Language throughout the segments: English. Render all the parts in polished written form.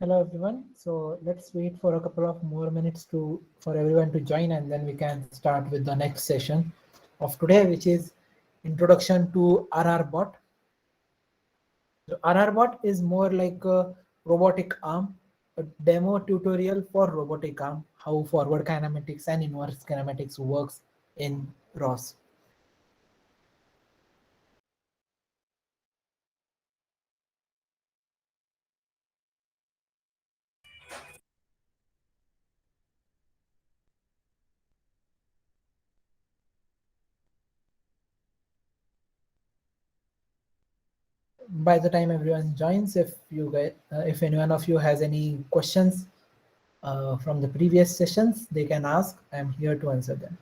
Hello everyone. So let's wait for a couple of more minutes for everyone to join, and then we can start with the next session of today, which is introduction to RRBot. So RRBot is more like a robotic arm, a demo tutorial for robotic arm, how forward kinematics and inverse kinematics works in ROS. By the time everyone joins, if any one of you has any questions from the previous sessions, they can ask. I'm here to answer them.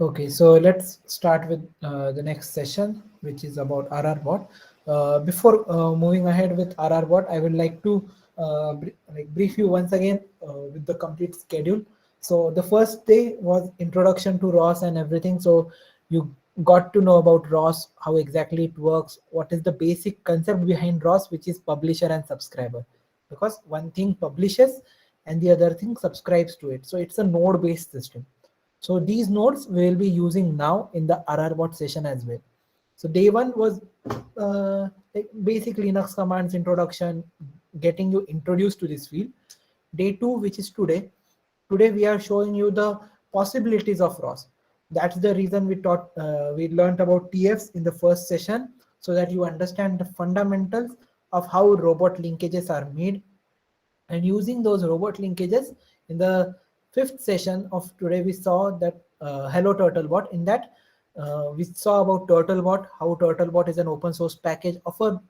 Okay, so let's start with the next session, which is about RRBot. Before moving ahead with RRBot, I would like to brief you once again with the complete schedule. So the first day was introduction to ROS and everything. So you got to know about ROS, how exactly it works, what is the basic concept behind ROS, which is publisher and subscriber. Because one thing publishes and the other thing subscribes to it. So it's a node-based system. So these nodes we will be using now in the RRBot session as well. So day one was basic Linux commands introduction, getting you introduced to this field. Day two, which is today we are showing you the possibilities of ROS. That's the reason we learned about TFs in the first session, so that you understand the fundamentals of how robot linkages are made, and using those robot linkages in the fifth session of today we saw that hello turtlebot. In that we saw about turtlebot, how turtlebot is an open source package of a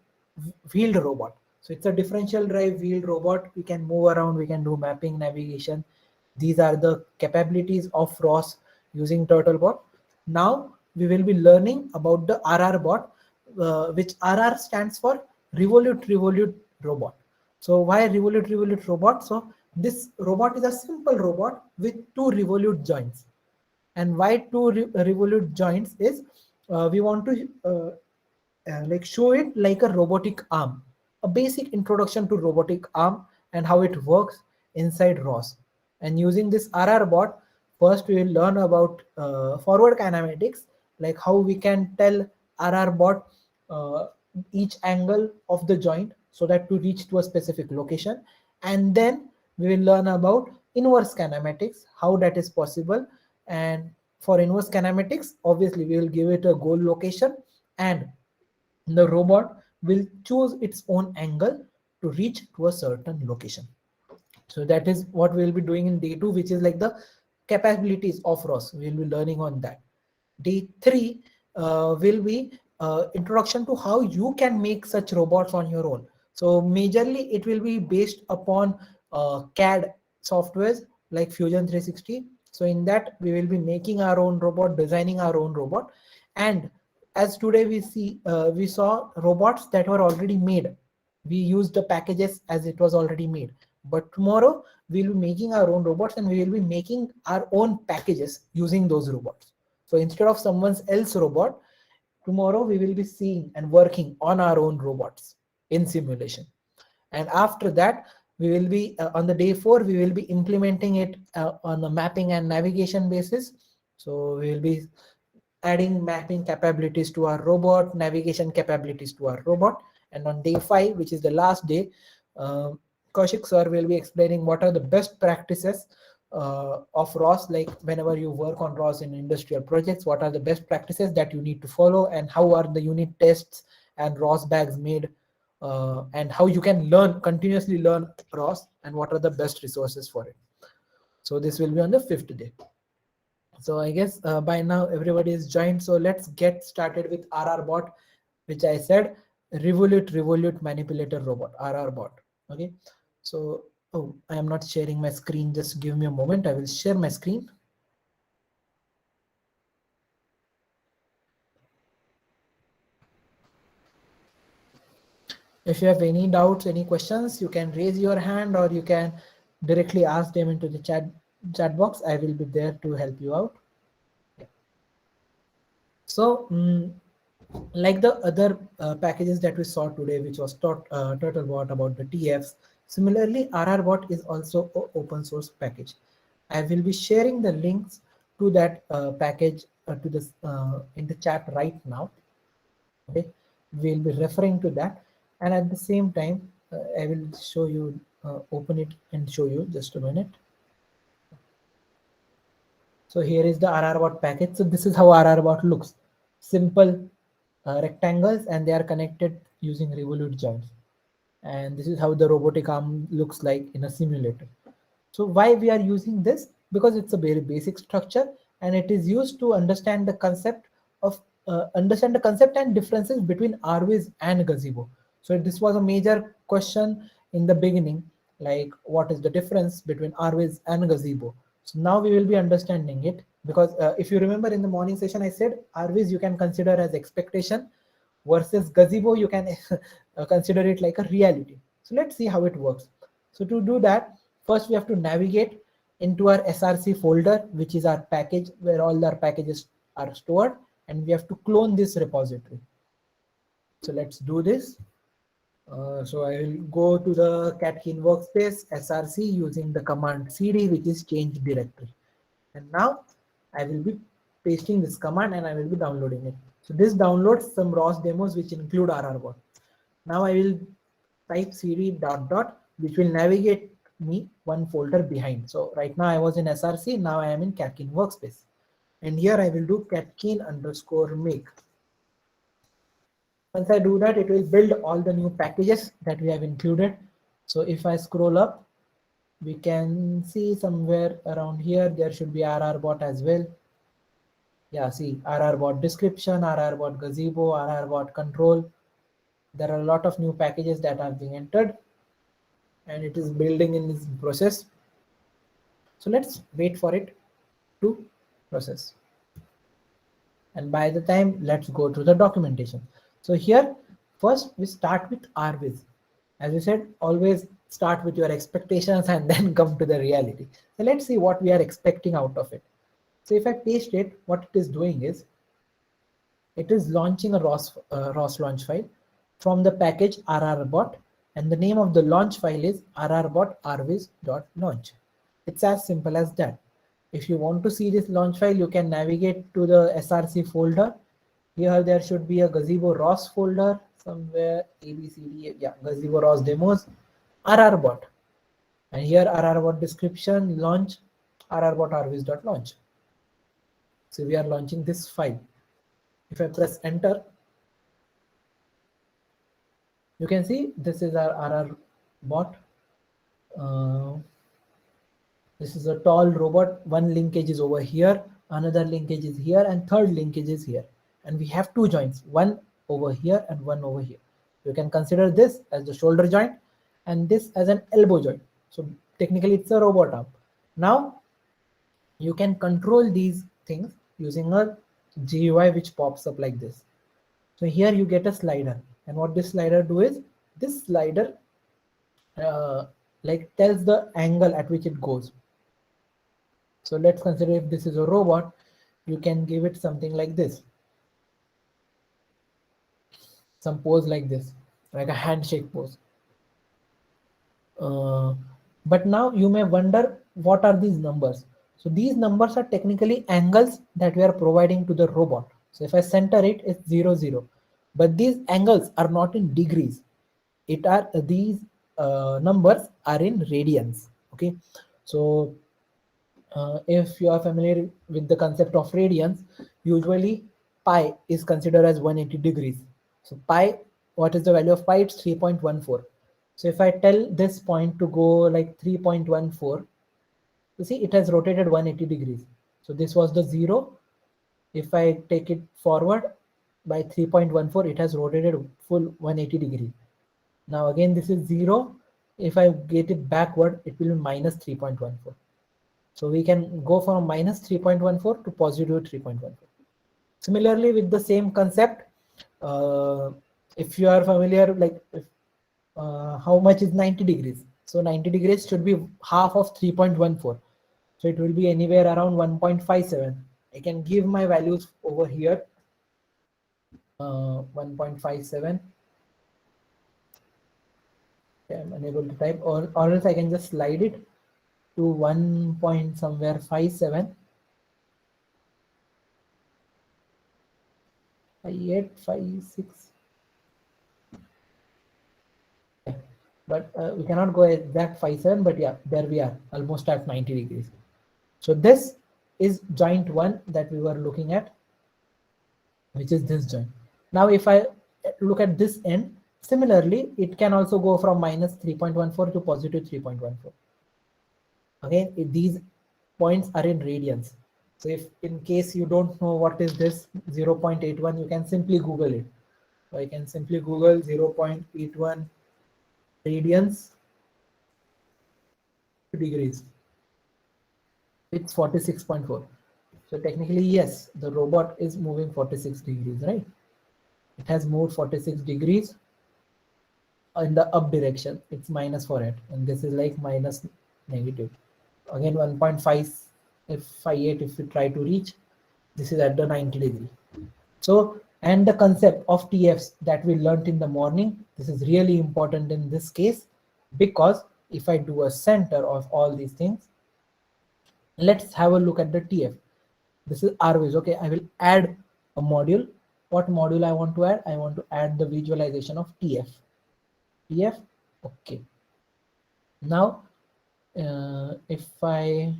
wheeled robot. So it's a differential drive wheeled robot. We can move around, we can do mapping, navigation. These are the capabilities of ROS using turtlebot. Now we will be learning about the RRBot, which RR stands for revolute robot. So why revolute robot? So this robot is a simple robot with two revolute joints. And why two revolute joints is we want to like show it like a robotic arm, a basic introduction to robotic arm and how it works inside ROS. And using this RRBot, first we will learn about forward kinematics, like how we can tell RRBot uh, each angle of the joint so that to reach to a specific location. And then we will learn about inverse kinematics, how that is possible. And for inverse kinematics, obviously we will give it a goal location, and the robot will choose its own angle to reach to a certain location. So that is what we will be doing in day two, which is like the capabilities of ROS. We will be learning on that. Day three, will be introduction to how you can make such robots on your own. So majorly it will be based upon CAD softwares like Fusion 360. So in that we will be making our own robot, designing our own robot. And as today we saw robots that were already made. We used the packages as it was already made. But tomorrow we'll be making our own robots, and we will be making our own packages using those robots. So instead of someone else's robot, tomorrow we will be seeing and working on our own robots in simulation. And after that, we will be on the day 4, we will be implementing it on a mapping and navigation basis. So we will be adding mapping capabilities to our robot, navigation capabilities to our robot. And on day 5, which is the last day, uh, Kaushik sir will be explaining what are the best practices of ROS, like whenever you work on ROS in industrial projects, what are the best practices that you need to follow, and how are the unit tests and ROS bags made, and how you can continuously learn ROS, and what are the best resources for it. So this will be on the 5th day. So I guess by now everybody is joined. So let's get started with RR bot, which I said Revolute manipulator robot, RR bot. Okay. So I am not sharing my screen. Just give me a moment. I will share my screen. If you have any doubts, any questions, you can raise your hand, or you can directly ask them into the chat box. I will be there to help you out. So like the other packages that we saw today, which was Turtlebot about the TFs, similarly RRBot is also an open source package. I will be sharing the links to that package to this in the chat right now. Okay, we'll be referring to that, and at the same time I will show you, open it and show you, just a minute. So here is the RRBot package. So this is how RRBot looks. Simple rectangles, and they are connected using Revolute joints. And this is how the robotic arm looks like in a simulator. So why we are using this? Because it's a very basic structure, and it is used to understand the concept and differences between RViz and Gazebo. So this was a major question in the beginning, like what is the difference between RViz and Gazebo. So now we will be understanding it, because if you remember in the morning session, I said RViz you can consider as expectation, versus Gazebo you can consider it like a reality. So let's see how it works. So to do that, first we have to navigate into our SRC folder, which is our package where all our packages are stored, and we have to clone this repository. So let's do this. So I will go to the Catkin workspace SRC using the command cd, which is change directory. And now I will be pasting this command, and I will be downloading it. So this downloads some ROS demos which include RRBot. Now I will type cd dot dot, which will navigate me one folder behind. So right now I was in SRC, now I am in Catkin workspace. And here I will do catkin underscore make. Once I do that, it will build all the new packages that we have included. So if I scroll up, we can see somewhere around here, there should be RRBot as well. Yeah, see RRBot description, RRBot Gazebo, RRBot control. There are a lot of new packages that are being entered, and it is building in this process. So let's wait for it to process. And by the time, let's go to the documentation. So here, first we start with RViz. As we said, always start with your expectations and then come to the reality. So let's see what we are expecting out of it. So if I paste it, what it is doing is, it is launching a ROS launch file from the package RRBot, and the name of the launch file is rrbot.rviz.launch. It's as simple as that. If you want to see this launch file, you can navigate to the SRC folder. Here there should be a Gazebo ROS folder somewhere, ABCD, yeah, Gazebo ROS demos, RRBot. And here RRBot description, launch, rrbot.rviz.launch. So we are launching this file. If I press enter, you can see this is our RR bot. This is a tall robot. One linkage is over here, another linkage is here, and third linkage is here. and we have two joints, one over here and one over here. You can consider this as the shoulder joint and this as an elbow joint. So technically it's a robot arm. Now you can control these things using a GUI which pops up like this. So here you get a slider, and what this slider do is, this slider like tells the angle at which it goes. So let's consider if this is a robot, you can give it something like this, some pose like this, like a handshake pose. But now you may wonder, what are these numbers? So these numbers are technically angles that we are providing to the robot. So if I center it, it's 0, 0. But these angles are not in degrees. These numbers are in radians. Okay. So if you are familiar with the concept of radians, usually pi is considered as 180 degrees. So pi, what is the value of pi? It's 3.14. So if I tell this point to go like 3.14, you see it has rotated 180 degrees. So this was the 0. If I take it forward by 3.14, it has rotated full 180 degree. Now again this is 0. If I get it backward, it will be minus 3.14. So we can go from minus 3.14 to positive 3.14. Similarly, with the same concept, if you are familiar, like how much is 90 degrees? So 90 degrees should be half of 3.14. So it will be anywhere around 1.57. I can give my values over here. 1.57. I'm unable to type, or else I can just slide it to 1 point somewhere 57. 58, 56. But we cannot go exact 57, but yeah, there we are, almost at 90 degrees. So this is joint 1 that we were looking at, which is this joint. Now if I look at this end, similarly it can also go from minus 3.14 to positive 3.14. Again, these points are in radians. So if in case you don't know what is this 0.81, you can simply Google it. So I can simply Google 0.81 radians degrees. It's 46.4. So technically, yes, the robot is moving 46 degrees, right? It has moved 46 degrees in the up direction. It's minus for it, and this is like minus negative. Again, 1.5 if 58 if you try to reach, this is at the 90 degree. So, and the concept of TFs that we learned in the morning, this is really important in this case, because if I do a center of all these things, let's have a look at the TF. This is RViz. Okay, I will add a module. What module I want to add? I want to add the visualization of TF. TF. Okay. Now, if I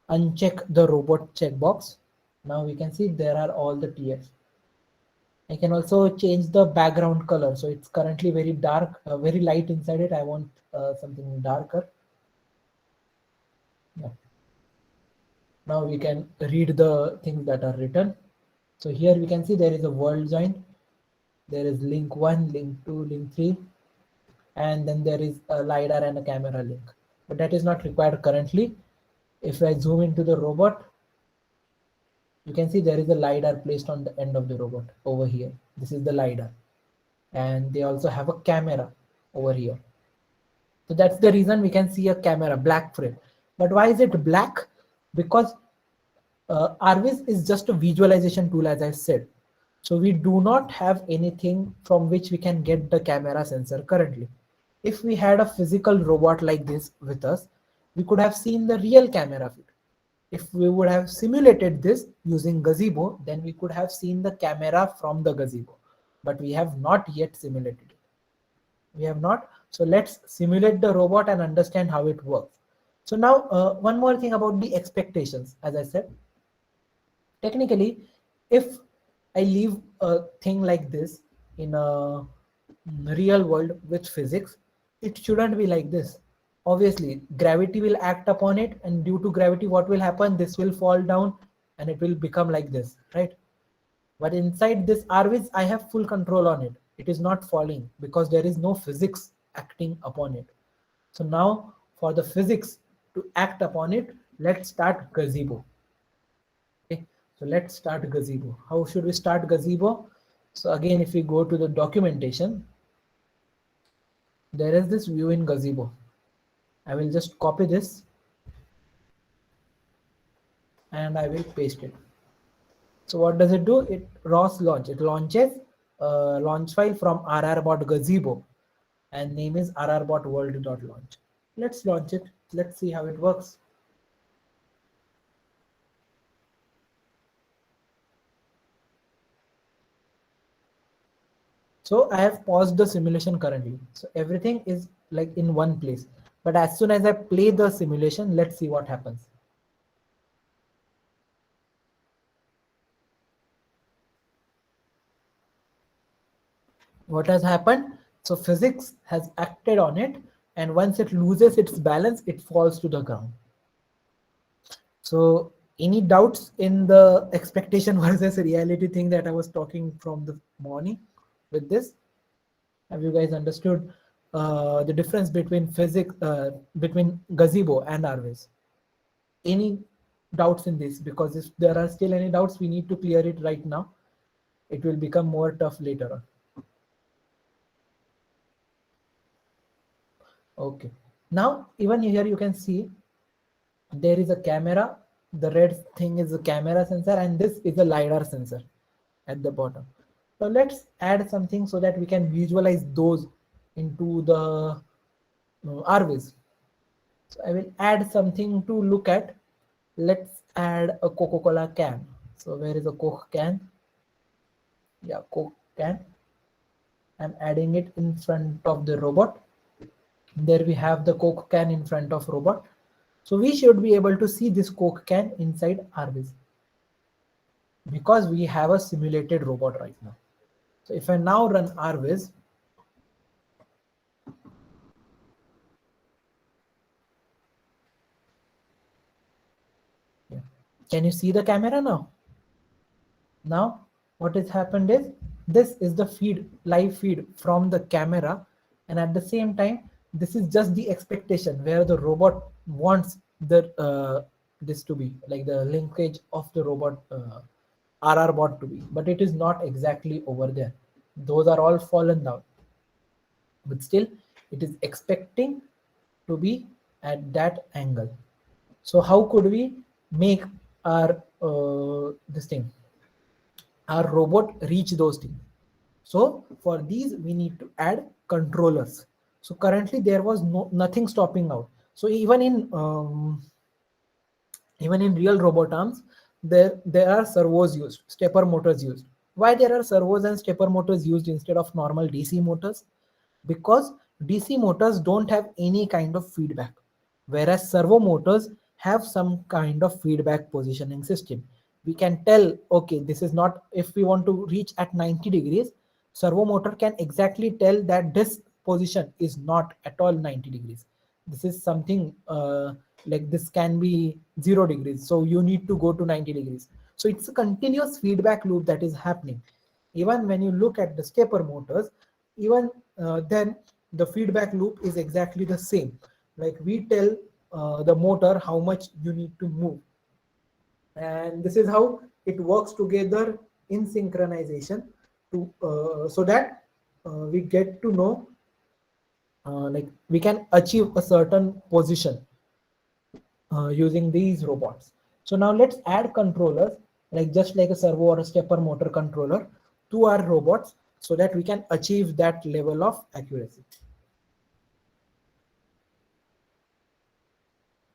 uncheck the robot checkbox, now we can see there are all the TFs. I can also change the background color. So it's currently very dark, very light inside it. I want something darker. Yeah. Now we can read the things that are written. So here we can see there is a world joint. There is link 1, link 2, link 3. And then there is a LiDAR and a camera link. But that is not required currently. If I zoom into the robot, you can see there is a LiDAR placed on the end of the robot over here. This is the LiDAR. And they also have a camera over here. So that's the reason we can see a camera, black frame. But why is it black? Because RViz is just a visualization tool, as I said. So we do not have anything from which we can get the camera sensor currently. If we had a physical robot like this with us, we could have seen the real camera feed. If we would have simulated this using Gazebo, then we could have seen the camera from the Gazebo. But we have not yet simulated it. We have not. So let's simulate the robot and understand how it works. So now one more thing about the expectations. As I said, technically, if I leave a thing like this in a real world with physics, it shouldn't be like this. Obviously, gravity will act upon it, and due to gravity, what will happen? This will fall down and it will become like this, right? But inside this RViz, I have full control on it. It is not falling because there is no physics acting upon it. So now for the physics to act upon it, let's start Gazebo. Okay, so let's start Gazebo. How should we start Gazebo? So again, if we go to the documentation, there is this view in Gazebo. I will just copy this and I will paste it. So what does it do? It ROS launch. It launches a launch file from rrbot Gazebo, and name is rrbot world.launch. Let's launch it. Let's see how it works. So I have paused the simulation currently. So everything is like in one place. But as soon as I play the simulation, let's see what happens. What has happened? So physics has acted on it, and once it loses its balance, it falls to the ground. So any doubts in the expectation versus reality thing that I was talking from the morning with this? Have you guys understood the difference between physics, between Gazebo and RViz? Any doubts in this? Because if there are still any doubts, we need to clear it right now. It will become more tough later on. Okay. Now, even here you can see there is a camera. The red thing is a camera sensor, and this is a LiDAR sensor at the bottom. So let's add something so that we can visualize those into the RViz. So I will add something to look at. Let's add a Coca-Cola can. So where is a Coke can? Yeah, Coke can. I'm adding it in front of the robot. There we have the Coke can in front of robot. So we should be able to see this Coke can inside RViz because we have a simulated robot right now. So if I now run RViz, yeah. Can you see the camera now? Now what has happened is this is the feed, live feed from the camera, and at the same time this is just the expectation where the robot wants the this to be, like the linkage of the robot RR bot to be, but it is not exactly over there. Those are all fallen down, but still it is expecting to be at that angle. So how could we make our this thing, our robot reach those things? So for these we need to add controllers. So currently there was nothing stopping out. So even in real robot arms, there are servos used, stepper motors used. Why there are servos and stepper motors used instead of normal DC motors? Because DC motors don't have any kind of feedback, whereas servo motors have some kind of feedback positioning system. We can tell, okay, this is not, if we want to reach at 90 degrees, servo motor can exactly tell that this position is not at all 90 degrees. This is something like this can be 0 degrees, so you need to go to 90 degrees. So it's a continuous feedback loop that is happening. Even when you look at the stepper motors, even then the feedback loop is exactly the same. Like we tell the motor how much you need to move, and this is how it works together in synchronization to so that we get to know like we can achieve a certain position using these robots. So now let's add controllers, like just like a servo or a stepper motor controller, to our robots so that we can achieve that level of accuracy.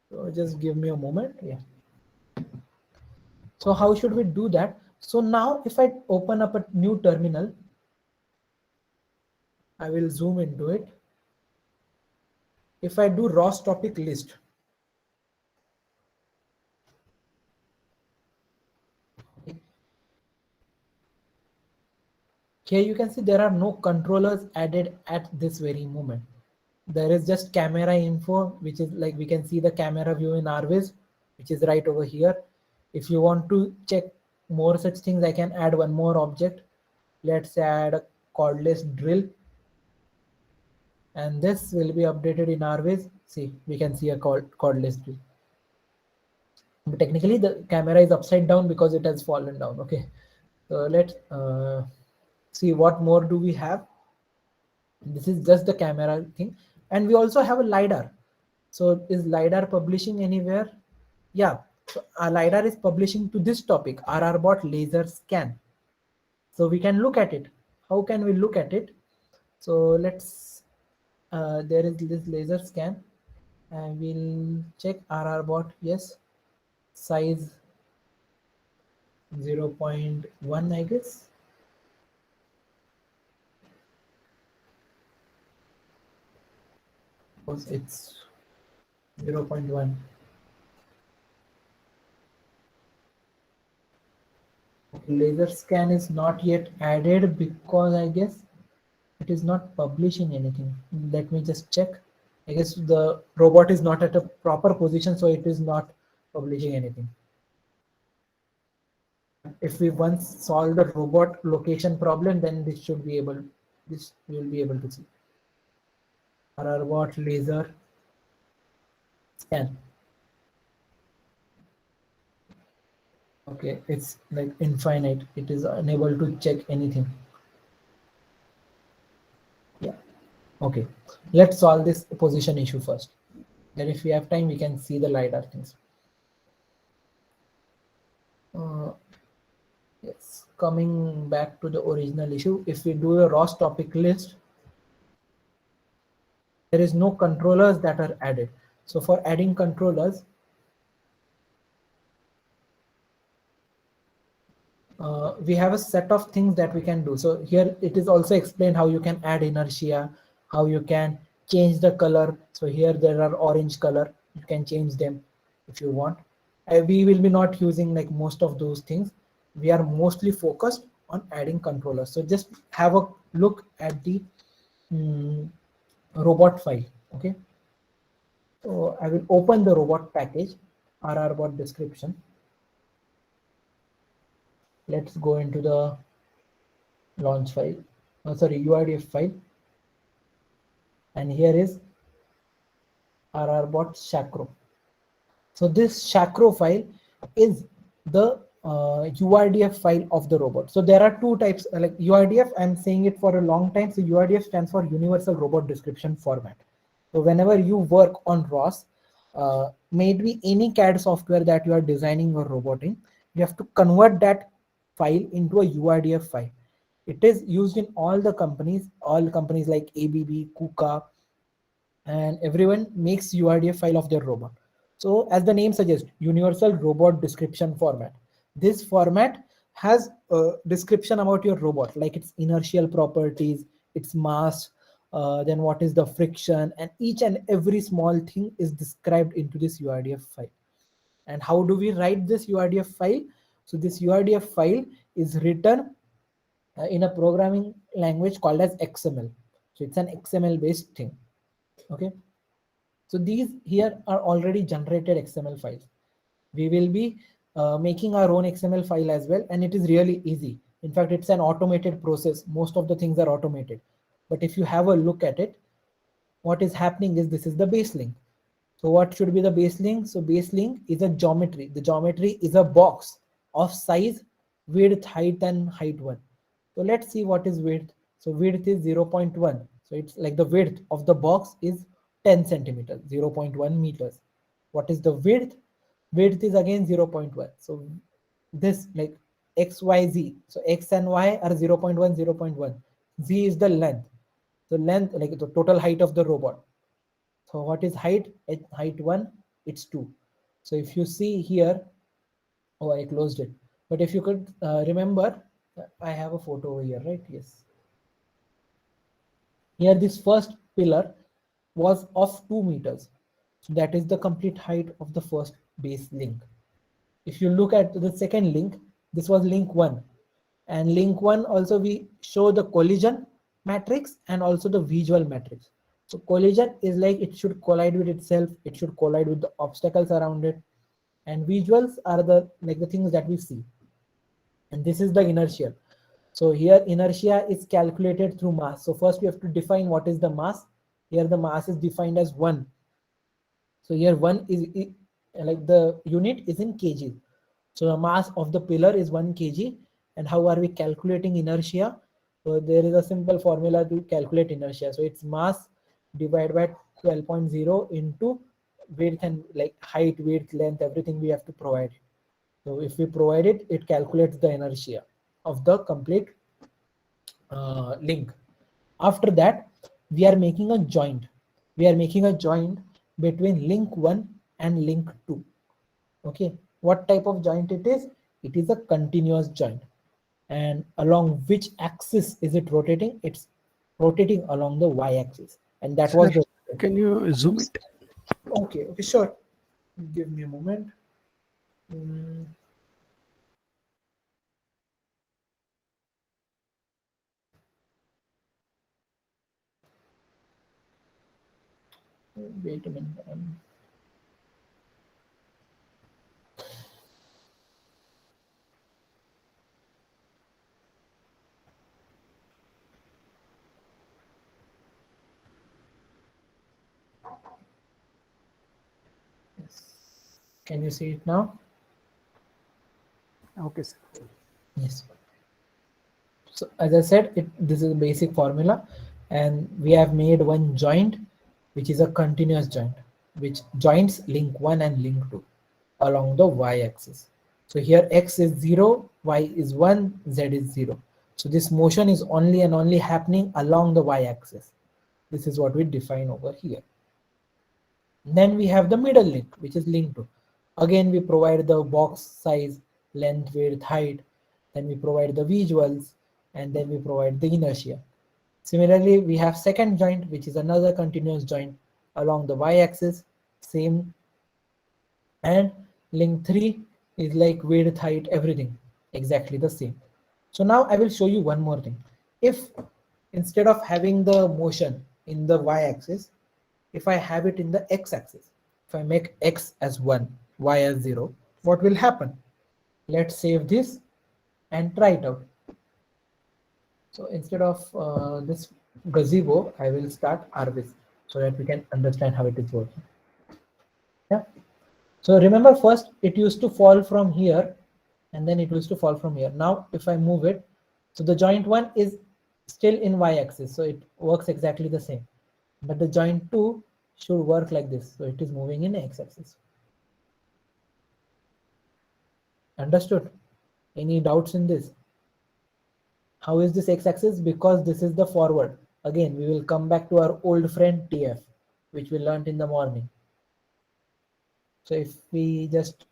So just give me a moment. Yeah. So how should we do that? So now if I open up a new terminal, I will zoom into it. If I do ROS topic list, here you can see there are no controllers added at this very moment. There is just camera info, which is like we can see the camera view in RViz, which is right over here. If you want to check more such things. I can add one more object. Let's add a cordless drill, and this will be updated in our ways. See, we can see a cordless drill. But technically the camera is upside down because it has fallen down. Okay, so let's see what more do we have. This is just the camera thing, and we also have a LiDAR. So is LiDAR publishing anywhere? Yeah, so our LiDAR is publishing to this topic, RRBot laser scan. So we can look at it. How can we look at it? So let's, there is this laser scan, and we'll check RRBot. Yes, size 0.1, I guess. Because it's 0.1. Laser scan is not yet added because I guess it is not publishing anything. Let me just check. I guess the robot is not at a proper position, so it is not publishing anything. If we once solve the robot location problem, then this will be able to see. RRBot laser scan. Okay, it's like infinite. It is unable to check anything. Yeah. Okay, let's solve this position issue first. Then if we have time, we can see the LiDAR things. Yes, coming back to the original issue, if we do a ROS topic list, there is no controllers that are added. So for adding controllers, we have a set of things that we can do. So here it is also explained how you can add inertia, how you can change the color. So here there are orange color, you can change them if you want. We will be not using like most of those things. We are mostly focused on adding controllers. So just have a look at the robot file. Okay, so I will open the robot package, RRBot description. Let's go into the launch file, UIDF file, and here is RRBot Chakro. So this Chakro file is the UIDF file of the robot. So there are two types, like UIDF, I'm saying it for a long time. So UIDF stands for Universal Robot Description Format. So whenever you work on ROS, may it be any CAD software that you are designing or roboting, you have to convert that file into a UIDF file. It is used in all companies like ABB, KUKA, and everyone makes UIDF file of their robot. So as the name suggests, Universal Robot Description Format. This format has a description about your robot, like its inertial properties, its mass, then what is the friction, and each and every small thing is described into this UIDF file. And how do we write this UIDF file? So this UIDF file is written in a programming language called as XML. So it's an XML based thing. Okay, so these here are already generated XML files. We will be making our own XML file as well, and it is really easy. In fact, it's an automated process. Most of the things are automated. But if you have a look at it, what is happening is this is the base link. So what should be the base link? So base link is a geometry. The geometry is a box of size, width, height, and height 1. So let's see what is width. So width is 0.1. So it's like the width of the box is 10 centimeters, 0.1 meters. What is the width? Width is again 0.1. So this like x, y, z. So x and y are 0.1, 0.1. Z is the length. So length, like the total height of the robot. So what is height? Height 1, it's 2. So if you see here, oh, I closed it. But if you could remember, I have a photo over here, right? Yes. Here, this first pillar was of 2 meters. So that is the complete height of the first base link. If you look at the second link, this was link 1. And link 1 also we show the collision matrix and also the visual matrix. So collision is like it should collide with itself, it should collide with the obstacles around it, and visuals are the things that we see. and this is the inertial. So here inertia is calculated through mass. So first we have to define what is the mass. Here the mass is defined as 1. So here 1 is like the unit is in kg. So the mass of the pillar is 1 kg. And how are we calculating inertia? So there is a simple formula to calculate inertia. So it's mass divided by 12.0 into width and like height, width, length, everything we have to provide. So if we provide it, it calculates the inertia of the complete link. After that, we are making a joint. We are making a joint between link 1 and link 2. Okay, what type of joint it is? It is a continuous joint. And along which axis is it rotating? It's rotating along the y-axis. And that Sir, was the... can you zoom it? Okay, sure. Give me a moment. Mm. Wait a minute. Yes. Can you see it now? Okay, sir. Yes. So as I said, this is a basic formula, and we have made one joint, which is a continuous joint, which joins link 1 and link 2 along the y-axis. So here x is 0, y is 1, z is 0. So this motion is only and only happening along the y-axis. This is what we define over here. Then we have the middle link, which is link 2. Again, we provide the box size, length, width, height. Then we provide the visuals, and then we provide the inertia. Similarly, we have second joint, which is another continuous joint along the y-axis, same. And link 3 is like width, height, everything exactly the same. So now I will show you one more thing. If instead of having the motion in the y-axis, if I have it in the x-axis, if I make x as 1, y as 0, what will happen? Let's save this and try it out. So instead of this gazebo, I will start Arvis so that we can understand how it is working. Yeah. So remember, first it used to fall from here and then it used to fall from here. Now if I move it, so the joint 1 is still in y-axis, so it works exactly the same. But the joint 2 should work like this, so it is moving in x-axis. Understood? Any doubts in this? How is this x-axis? Because this is the forward. Again, we will come back to our old friend TF, which we learned in the morning. So if we just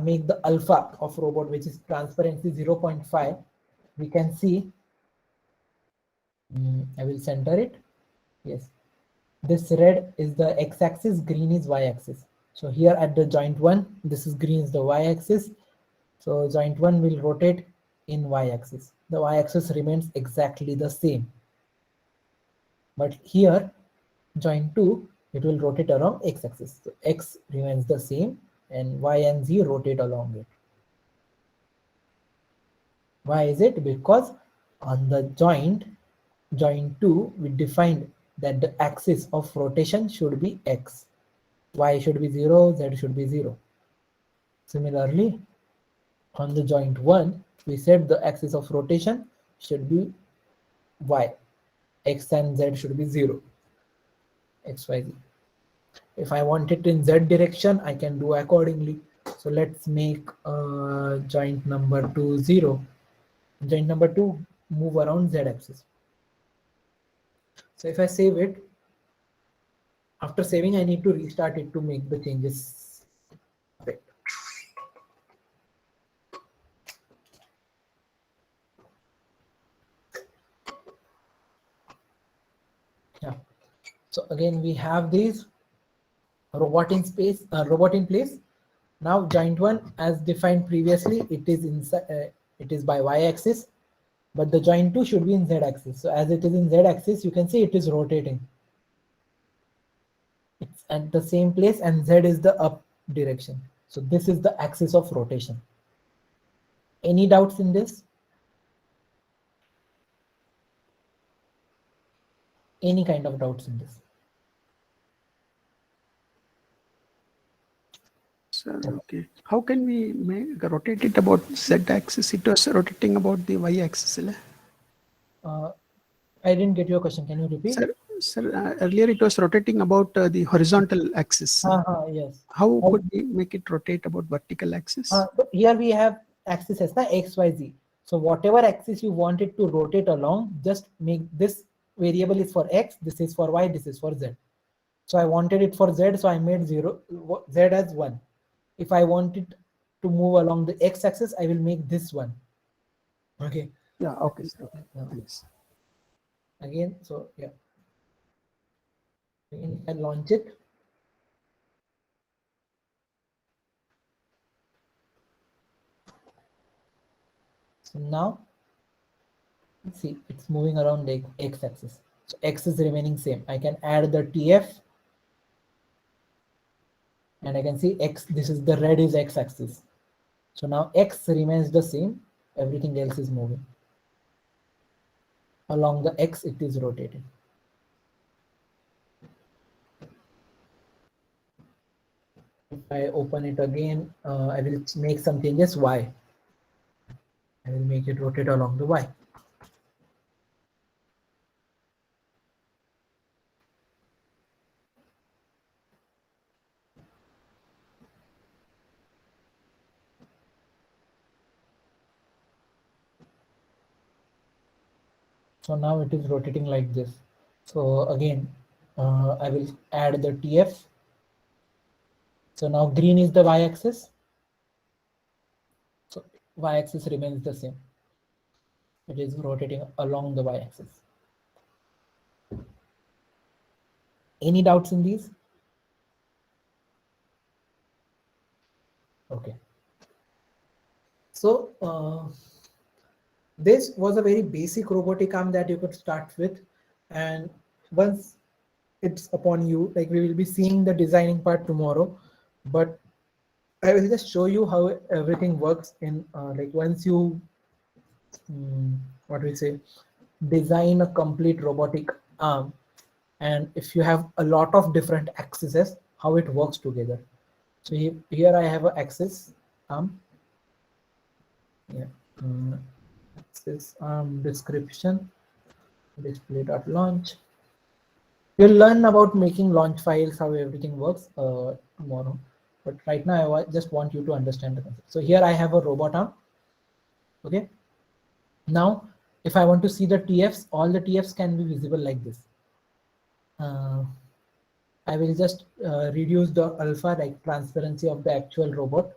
make the alpha of robot, which is transparency 0.5, we can see, I will center it. Yes, this red is the x-axis, green is y-axis. So here at the joint 1, this is green is the y-axis. So joint 1 will rotate in y-axis. The y-axis remains exactly the same. But here, joint 2, it will rotate along x-axis. So x remains the same and y and z rotate along it. Why is it? Because on the joint 2, we defined that the axis of rotation should be x. Y should be 0, z should be 0. Similarly, on the joint 1, we said the axis of rotation should be y. X and z should be 0. X, Y, Z. If I want it in z direction, I can do accordingly. So let's make joint number 2 0. Joint number 2 move around z axis. So if I save it, after saving, I need to restart it to make the changes. Yeah. So again, we have these robot in space, robot in place. Now joint 1, as defined previously, it is inside. It is by y-axis, but the joint 2 should be in z-axis. So as it is in z-axis, you can see it is rotating. It's at the same place, and z is the up direction. So this is the axis of rotation. Any doubts in this? Any kind of doubts in this? Sir, okay. How can we rotate it about z-axis? It was rotating about the y-axis. I didn't get your question. Can you repeat? Sir, earlier it was rotating about the horizontal axis. Yes. How could we make it rotate about vertical axis? So here we have axis as the x, y, z. So whatever axis you want it to rotate along, just make this variable is for x, this is for y, this is for z. So I wanted it for z, so I made z as 1. If I want it to move along the x axis, I will make this one. Okay. Yeah, okay, sir. Thanks. Again, so yeah. Again, I launch it. So now, see, it's moving around the x axis. So x is remaining same. I can add the TF, and I can see x, this is the red is x axis. So now x remains the same, everything else is moving. Along the x, it is rotating. If I open it again, I will make some changes. Y. I will make it rotate along the y. So now it is rotating like this. So again, I will add the TF. So now green is the y-axis. So y-axis remains the same. It is rotating along the y-axis. Any doubts in these? Okay. So this was a very basic robotic arm that you could start with, and once it's upon you, like we will be seeing the designing part tomorrow, but I will just show you how everything works in like once you what we say, design a complete robotic arm, and if you have a lot of different axes, how it works together. So here I have an axis arm. Yeah. Axis arm description, display.launch. You'll learn about making launch files, how everything works tomorrow. But right now, I just want you to understand the concept. So here I have a robot arm. Okay. Now, if I want to see the TFs, all the TFs can be visible like this. I will just reduce the alpha, like transparency of the actual robot.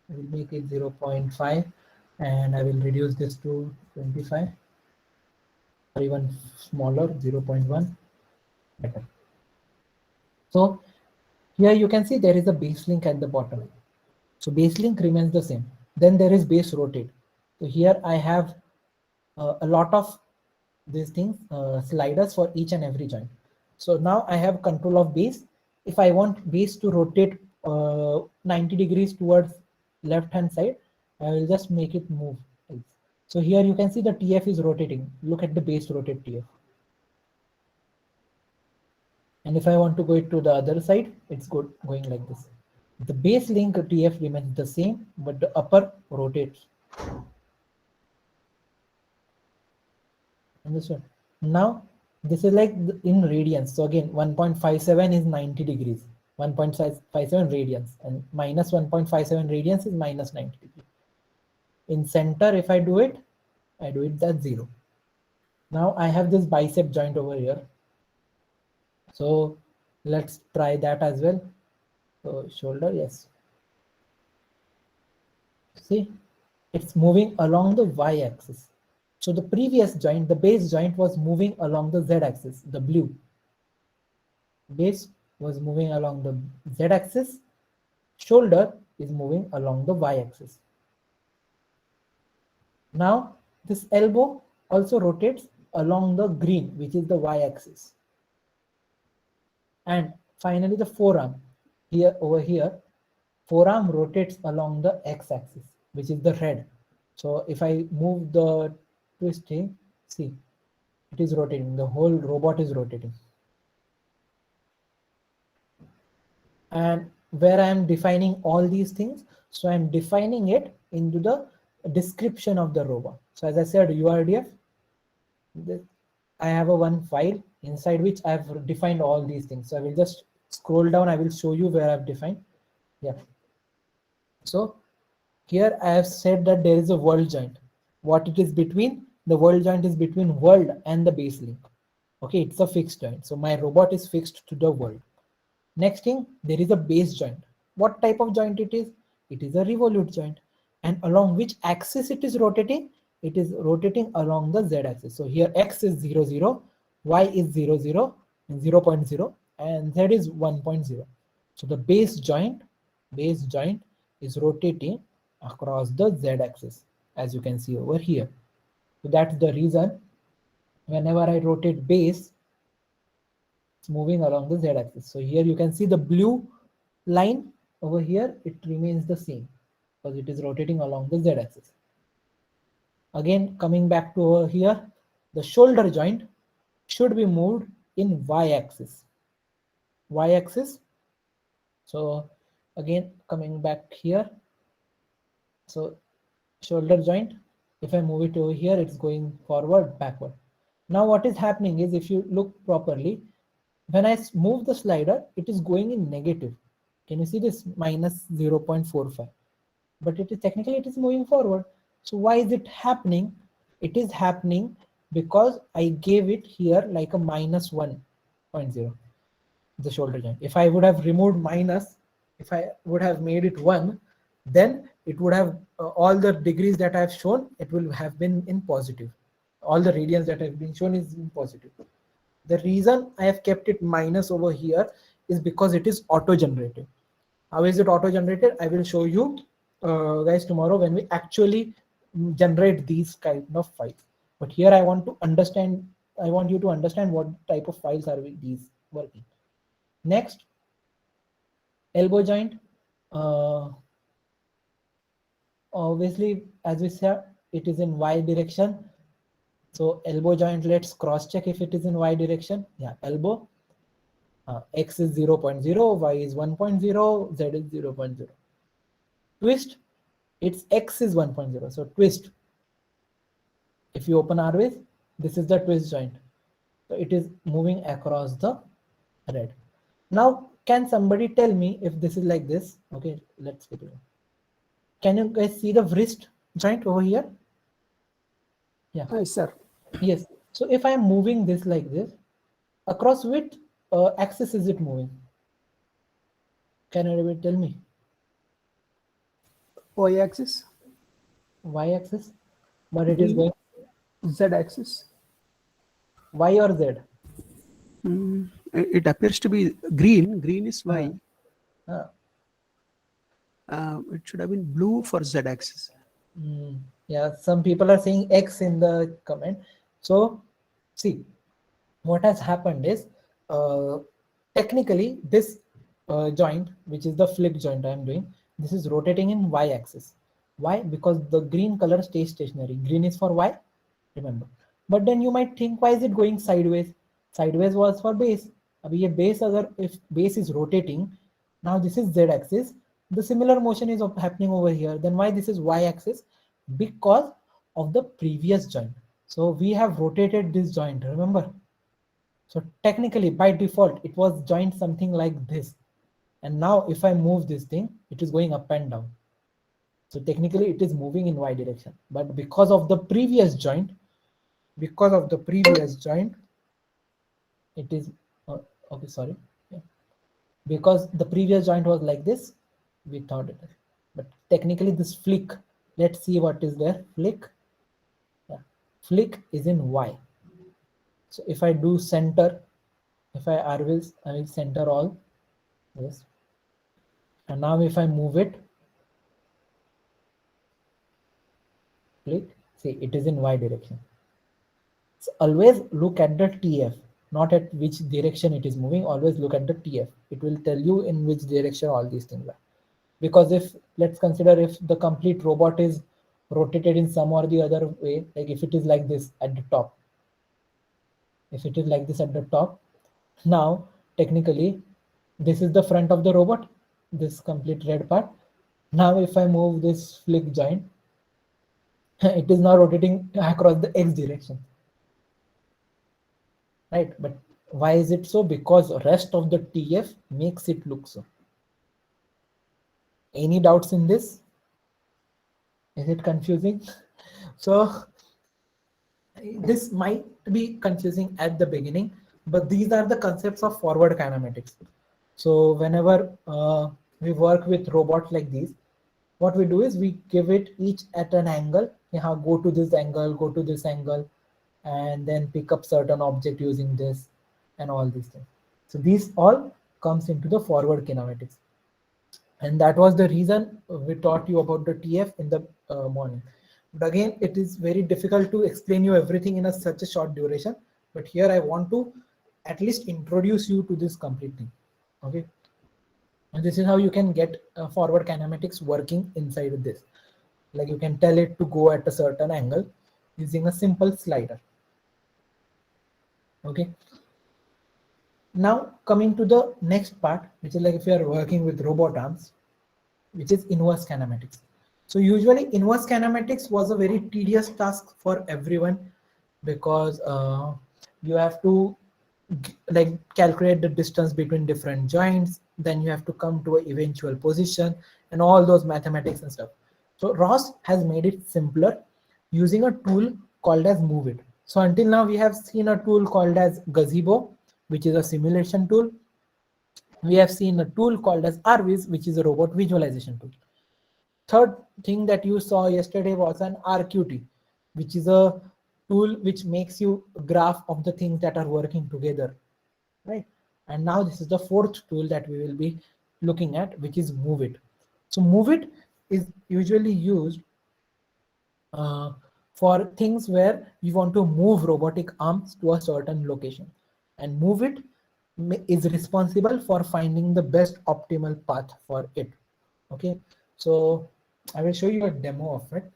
I will make it 0.5, and I will reduce this to 25, or even smaller, 0.1. Better. So here you can see there is a base link at the bottom. So base link remains the same. Then there is base rotate. So here I have a lot of these things, sliders for each and every joint. So now I have control of base. If I want base to rotate 90 degrees towards left hand side, I will just make it move. So here you can see the TF is rotating. Look at the base rotate TF. And if I want to go it to the other side, it's good going like this. The base link TF remains the same, but the upper rotates. Understood? Now this is like in radians. So again, 1.57 is 90 degrees, 1.57 radians, and minus 1.57 radians is minus 90 degrees. In center, if I do it at 0. Now I have this bicep joint over here. So let's try that as well. So shoulder, yes. See, it's moving along the y-axis. So the previous joint, the base joint, was moving along the z-axis, the blue. Base was moving along the z-axis. Shoulder is moving along the y-axis. Now this elbow also rotates along the green, which is the y-axis. And finally the forearm, here over here, forearm rotates along the x-axis, which is the red. So if I move the twisting, see, it is rotating. The whole robot is rotating. And where I am defining all these things, so I'm defining it into the description of the robot. So as I said, URDF, I have a one file inside which I've defined all these things. So I will just scroll down. I will show you where I've defined. Yeah. So here I have said that there is a world joint. What it is between? The world joint is between world and the base link. Okay, it's a fixed joint. So my robot is fixed to the world. Next thing, there is a base joint. What type of joint it is? It is a revolute joint. And along which axis it is rotating? It is rotating along the z axis. So here x is 0, 0, y is 0, 0, 0, 0.0, and z is 1.0. So the base joint is rotating across the z axis, as you can see over here. So that's the reason whenever I rotate base, it's moving along the z axis. So here you can see the blue line over here, it remains the same because it is rotating along the z axis. Again, coming back to over here, the shoulder joint should be moved in y axis. Y axis. So again, coming back here, so shoulder joint, if I move it over here, it's going forward, backward. Now what is happening is, if you look properly, when I move the slider, it is going in negative. Can you see this? Minus 0.45. But it is technically it is moving forward. So why is it happening? It is happening because I gave it here like a minus 1.0, the shoulder joint. If I would have removed minus, if I would have made it 1, then it would have all the degrees that I have shown, it will have been in positive. All the radians that have been shown is in positive. The reason I have kept it minus over here is because it is auto-generated. How is it auto-generated? I will show you guys tomorrow when we actually generate these kind of files. But here I want you to understand what type of files are these working. Next, elbow joint. Obviously, as we said, it is in y direction. So elbow joint, let's cross check if it is in y direction. Yeah, elbow. X is 0.0, y is 1.0, z is 0.0. Twist, its x is 1.0. So twist, if you open RWiz, this is the twist joint. So it is moving across the red. Now, can somebody tell me if this is like this? Okay, let's get it. Can you guys see the wrist joint over here? Yeah. Yes, sir. Yes. So if I am moving this like this, across which axis is it moving? Can anybody tell me? Y axis. Y axis, but it is going Z axis. Y or Z? It appears to be green. Green is Y. It should have been blue for Z axis. Yeah, some people are saying X in the comment. So see, what has happened is technically this joint, which is the flip joint I am doing, this is rotating in Y axis. Why? Because the green color stays stationary. Green is for Y, remember. But then you might think, why is it going sideways? Sideways was for base. Abhi ye base agar, if base is rotating, now this is Z axis, the similar motion is happening over here. Then why this is Y axis? Because of the previous joint. So we have rotated this joint, remember? So technically by default, it was joint something like this. And now if I move this thing, it is going up and down. So technically it is moving in Y direction. But because of the previous joint, it is, okay, sorry. Yeah. Because the previous joint was like this, we thought it. But technically this flick, let's see what is there. Flick. Yeah. Flick is in Y. So if I do center, if I will center all. Yes. And now if I move it, click, see it is in Y direction. So always look at the TF, not at which direction it is moving. Always look at the TF. It will tell you in which direction all these things are. Because if, let's consider if the complete robot is rotated in some or the other way, like if it is like this at the top, if it is like this at the top, now technically this is the front of the robot, this complete red part. Now if I move this flick joint, it is now rotating across the x direction, right? But why is it so? Because rest of the TF makes it look so. Any doubts in this? Is it confusing? So this might be confusing at the beginning, but these are the concepts of forward kinematics. So whenever we work with robots like these, what we do is we give it each at an angle. Yeah, go to this angle, go to this angle, and then pick up certain object using this and all these things. So these all comes into the forward kinematics. And that was the reason we taught you about the TF in the morning. But again, it is very difficult to explain you everything in such a short duration. But here I want to at least introduce you to this complete thing. Okay. And this is how you can get forward kinematics working inside of this. Like you can tell it to go at a certain angle using a simple slider. Okay. Now coming to the next part, which is like if you are working with robot arms, which is inverse kinematics. So usually inverse kinematics was a very tedious task for everyone, because you have to like calculate the distance between different joints, then you have to come to an eventual position and all those mathematics and stuff. So ROS has made it simpler using a tool called as MoveIt. So until now we have seen a tool called as Gazebo, which is a simulation tool. We have seen a tool called as RViz, which is a robot visualization tool. Third thing that you saw yesterday was an RQT, which is a tool which makes you a graph of the things that are working together, right? And now this is the fourth tool that we will be looking at, which is MoveIt. So MoveIt is usually used for things where you want to move robotic arms to a certain location, and MoveIt is responsible for finding the best optimal path for it. Okay, so I will show you a demo of it.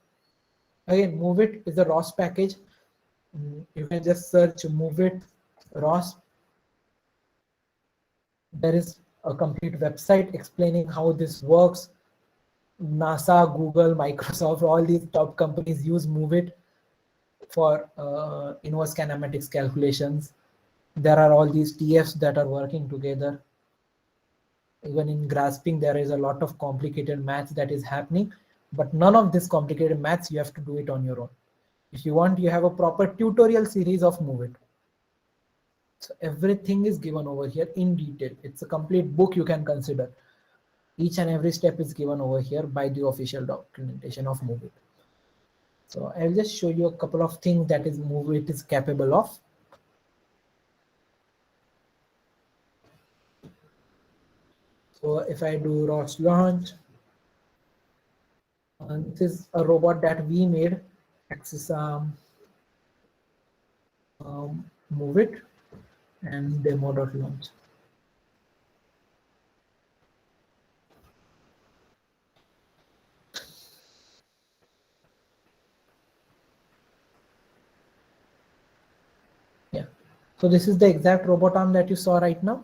Again, MoveIt is a ROS package. You can just search MoveIt ROS. There is a complete website explaining how this works. NASA, Google, Microsoft, all these top companies use MoveIt for inverse kinematics calculations. There are all these TFs that are working together. Even in grasping, there is a lot of complicated maths that is happening, but none of this complicated maths, you have to do it on your own. If you want, you have a proper tutorial series of MoveIt. So everything is given over here in detail. It's a complete book you can consider. Each and every step is given over here by the official documentation of MoveIt. So I'll just show you a couple of things that is MoveIt is capable of. So if I do ROS launch, this is a robot that we made, Axis MoveIt and demo.launch. Yeah, so this is the exact robot arm that you saw right now.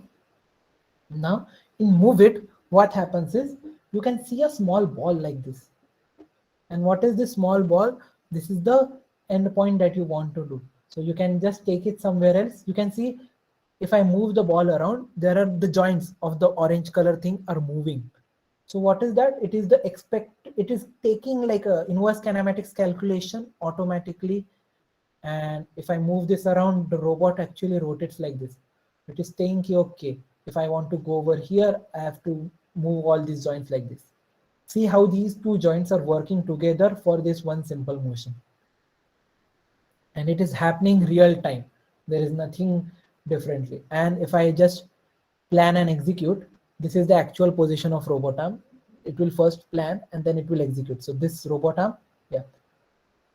Now in MoveIt, what happens is you can see a small ball like this. And what is this small ball? This is the endpoint that you want to do. So you can just take it somewhere else. You can see if I move the ball around, there are the joints of the orange color thing are moving. So what is that? It is the it is taking like a inverse kinematics calculation automatically. And if I move this around, the robot actually rotates like this. It is saying, okay, if I want to go over here, I have to move all these joints like this. See how these two joints are working together for this one simple motion. And it is happening real time. There is nothing differently. And if I just plan and execute, this is the actual position of robot arm. It will first plan and then it will execute. So this robot arm, yeah,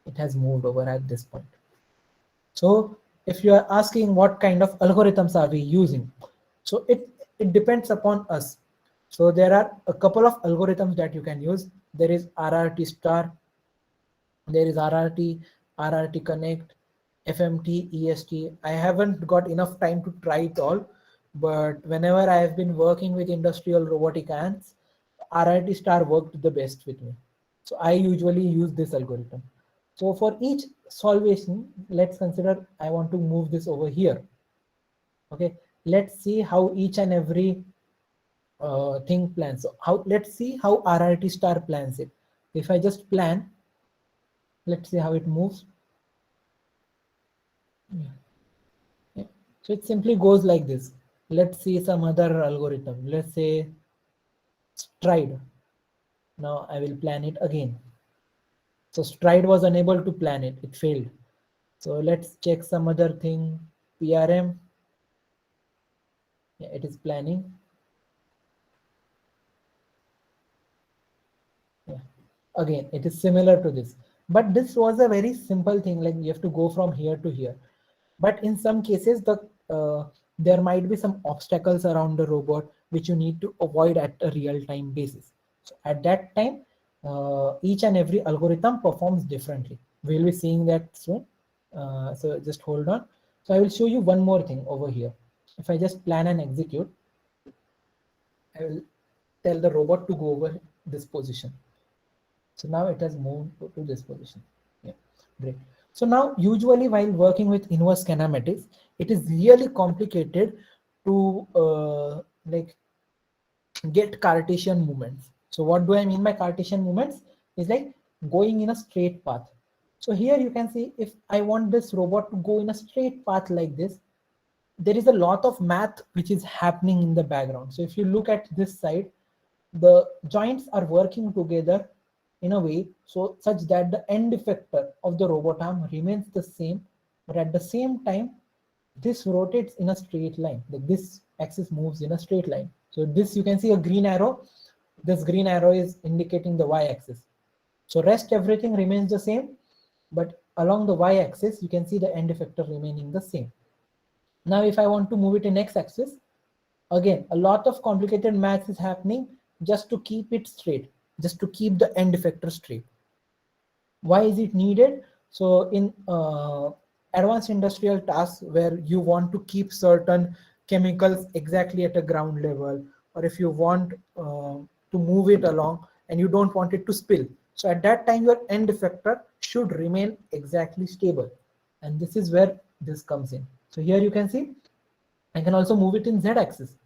it has moved over at this point. So if you are asking what kind of algorithms are we using, so it depends upon us. So there are a couple of algorithms that you can use. There is RRT star, There is RRT, RRT Connect, FMT, EST. I haven't got enough time to try it all, but whenever I have been working with industrial robotic ants, RRT star worked the best with me. So I usually use this algorithm. So for each solvation, let's consider I want to move this over here. Okay, let's see how each and every thing plans. So let's see how RRT star plans it. If I just plan, let's see how it moves. Yeah. So it simply goes like this. Let's see some other algorithm. Let's say Stride. Now I will plan it again. So Stride was unable to plan it. It failed. So let's check some other thing. PRM. Yeah, it is planning. Yeah. Again, it is similar to this. But this was a very simple thing. Like you have to go from here to here. But in some cases, there might be some obstacles around the robot which you need to avoid at a real-time basis. So at that time, each and every algorithm performs differently. We'll be seeing that soon. So just hold on. So I will show you one more thing over here. If I just plan and execute, I will tell the robot to go over this position. So now it has moved to this position. Yeah, great. So now usually while working with inverse kinematics, it is really complicated to like get Cartesian movements. So what do I mean by Cartesian movements? Is like going in a straight path. So here you can see if I want this robot to go in a straight path like this, there is a lot of math which is happening in the background. So if you look at this side, the joints are working together in a way so such that the end effector of the robot arm remains the same, but at the same time this rotates in a straight line. Like this axis moves in a straight line. So this, you can see a green arrow. This green arrow is indicating the y-axis. So rest everything remains the same, but along the y-axis you can see the end effector remaining the same. Now if I want to move it in x-axis, again a lot of complicated maths is happening just to keep it straight, just to keep the end effector straight. Why is it needed? So in advanced industrial tasks where you want to keep certain chemicals exactly at a ground level, or if you want to move it along and you don't want it to spill, so at that time your end effector should remain exactly stable, and this is where this comes in. So here you can see I can also move it in z-axis.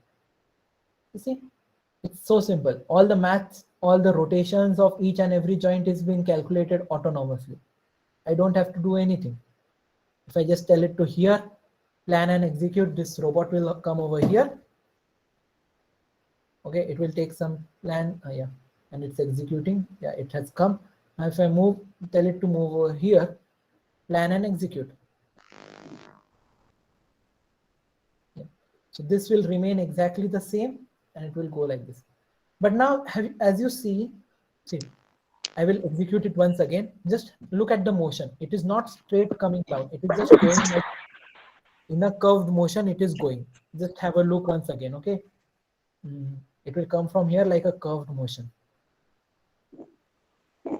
You see, it's so simple. All the maths, all the rotations of each and every joint is being calculated autonomously. I don't have to do anything. If I just tell it to here, plan and execute, this robot will come over here. Okay, it will take some plan. Yeah, and it's executing. Yeah, it has come. Now if I move, tell it to move over here, plan and execute. Yeah. So this will remain exactly the same and it will go like this. But now, as you see, I will execute it once again. Just look at the motion. It is not straight coming down. It is just going like in a curved motion. It is going. Just have a look once again. Okay. It will come from here like a curved motion.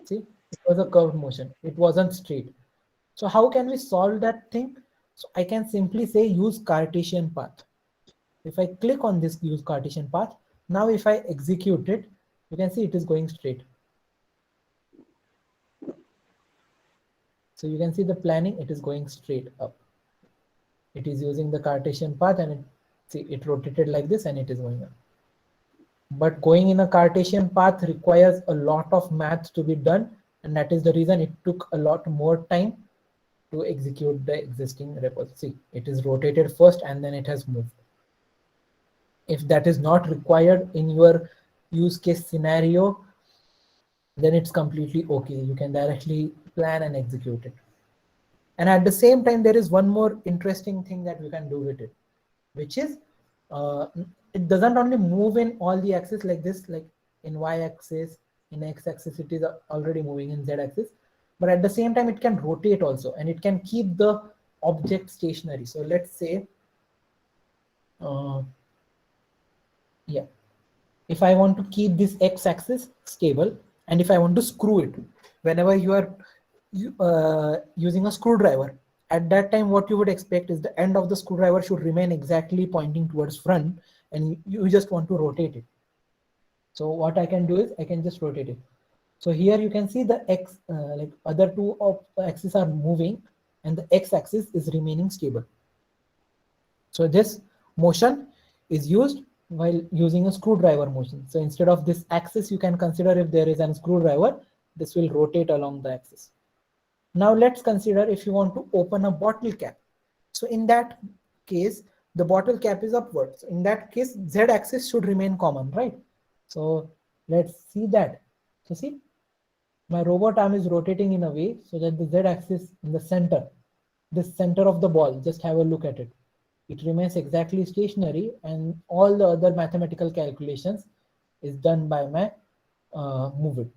See, it was a curved motion. It wasn't straight. So how can we solve that thing? So I can simply say use Cartesian path. If I click on this use Cartesian path, now if I execute it, you can see it is going straight. So you can see the planning, it is going straight up. It is using the Cartesian path and it rotated like this and it is going up. But going in a Cartesian path requires a lot of math to be done, and that is the reason it took a lot more time to execute the existing repos. See, it is rotated first and then it has moved. If that is not required in your use case scenario, then it's completely okay. You can directly plan and execute it. And at the same time, there is one more interesting thing that we can do with it, which is it doesn't only move in all the axes like this, like in y-axis, in x-axis, it is already moving in z-axis, but at the same time, it can rotate also, and it can keep the object stationary. So let's say, yeah, if I want to keep this x-axis stable, and if I want to screw it, whenever you are using a screwdriver. At that time, what you would expect is the end of the screwdriver should remain exactly pointing towards front, and you just want to rotate it. So what I can do is I can just rotate it. So here you can see the x, like other two of the axes are moving, and the x-axis is remaining stable. So this motion is used while using a screwdriver motion. So instead of this axis, you can consider if there is a screwdriver, this will rotate along the axis. Now let's consider if you want to open a bottle cap. So in that case, the bottle cap is upwards. In that case, z-axis should remain common, right? So let's see that. So see, my robot arm is rotating in a way so that the z-axis in the center, this center of the ball, just have a look at it. It remains exactly stationary, and all the other mathematical calculations is done by my move it.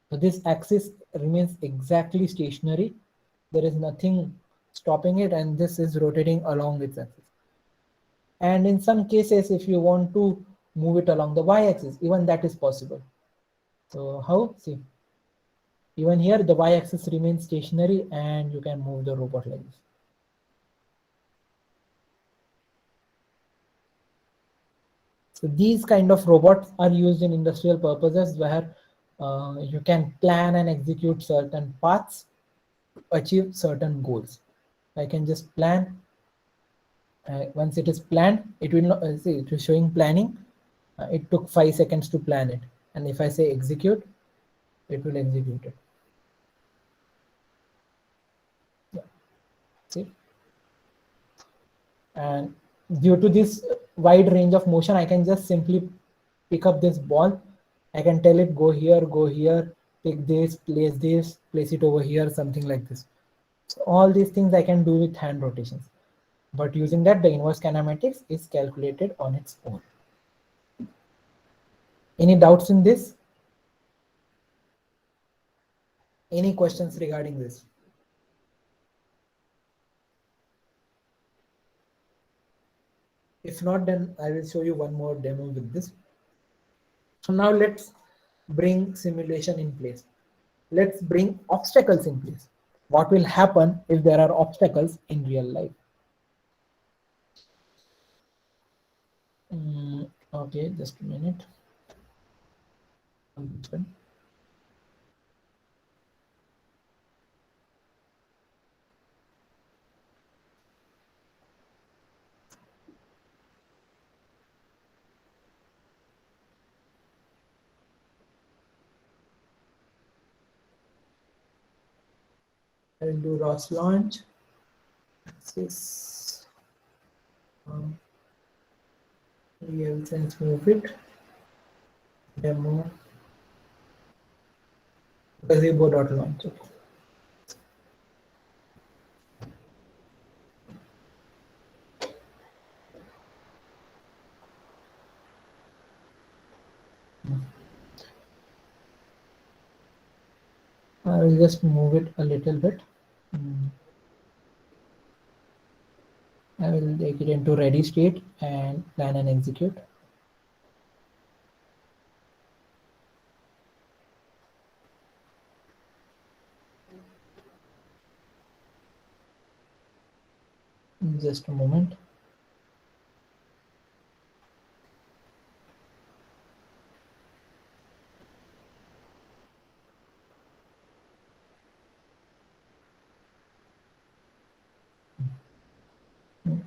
So this axis remains exactly stationary. There is nothing stopping it, and this is rotating along its axis. And in some cases, if you want to move it along the y-axis, even that is possible. So how? See, even here the y-axis remains stationary, and you can move the robot like this. So these kind of robots are used in industrial purposes where you can plan and execute certain paths to achieve certain goals. I can just plan. Once it is planned, it will not see it is showing planning. It took 5 seconds to plan it, and if I say execute, it will execute it. Yeah. See, and due to this wide range of motion, I can just simply pick up this ball. I can tell it go here, pick this, place it over here, something like this. So all these things I can do with hand rotations. But using that, the inverse kinematics is calculated on its own. Any doubts in this? Any questions regarding this? If not, then I will show you one more demo with this. So now let's bring simulation in place. Let's bring obstacles in place. What will happen if there are obstacles in real life? Okay, just a minute. I will do ROS launch. This real sense move it. Demo gazebo.launch. Okay. I will just move it a little bit. I will take it into ready state and plan and execute. Just a moment.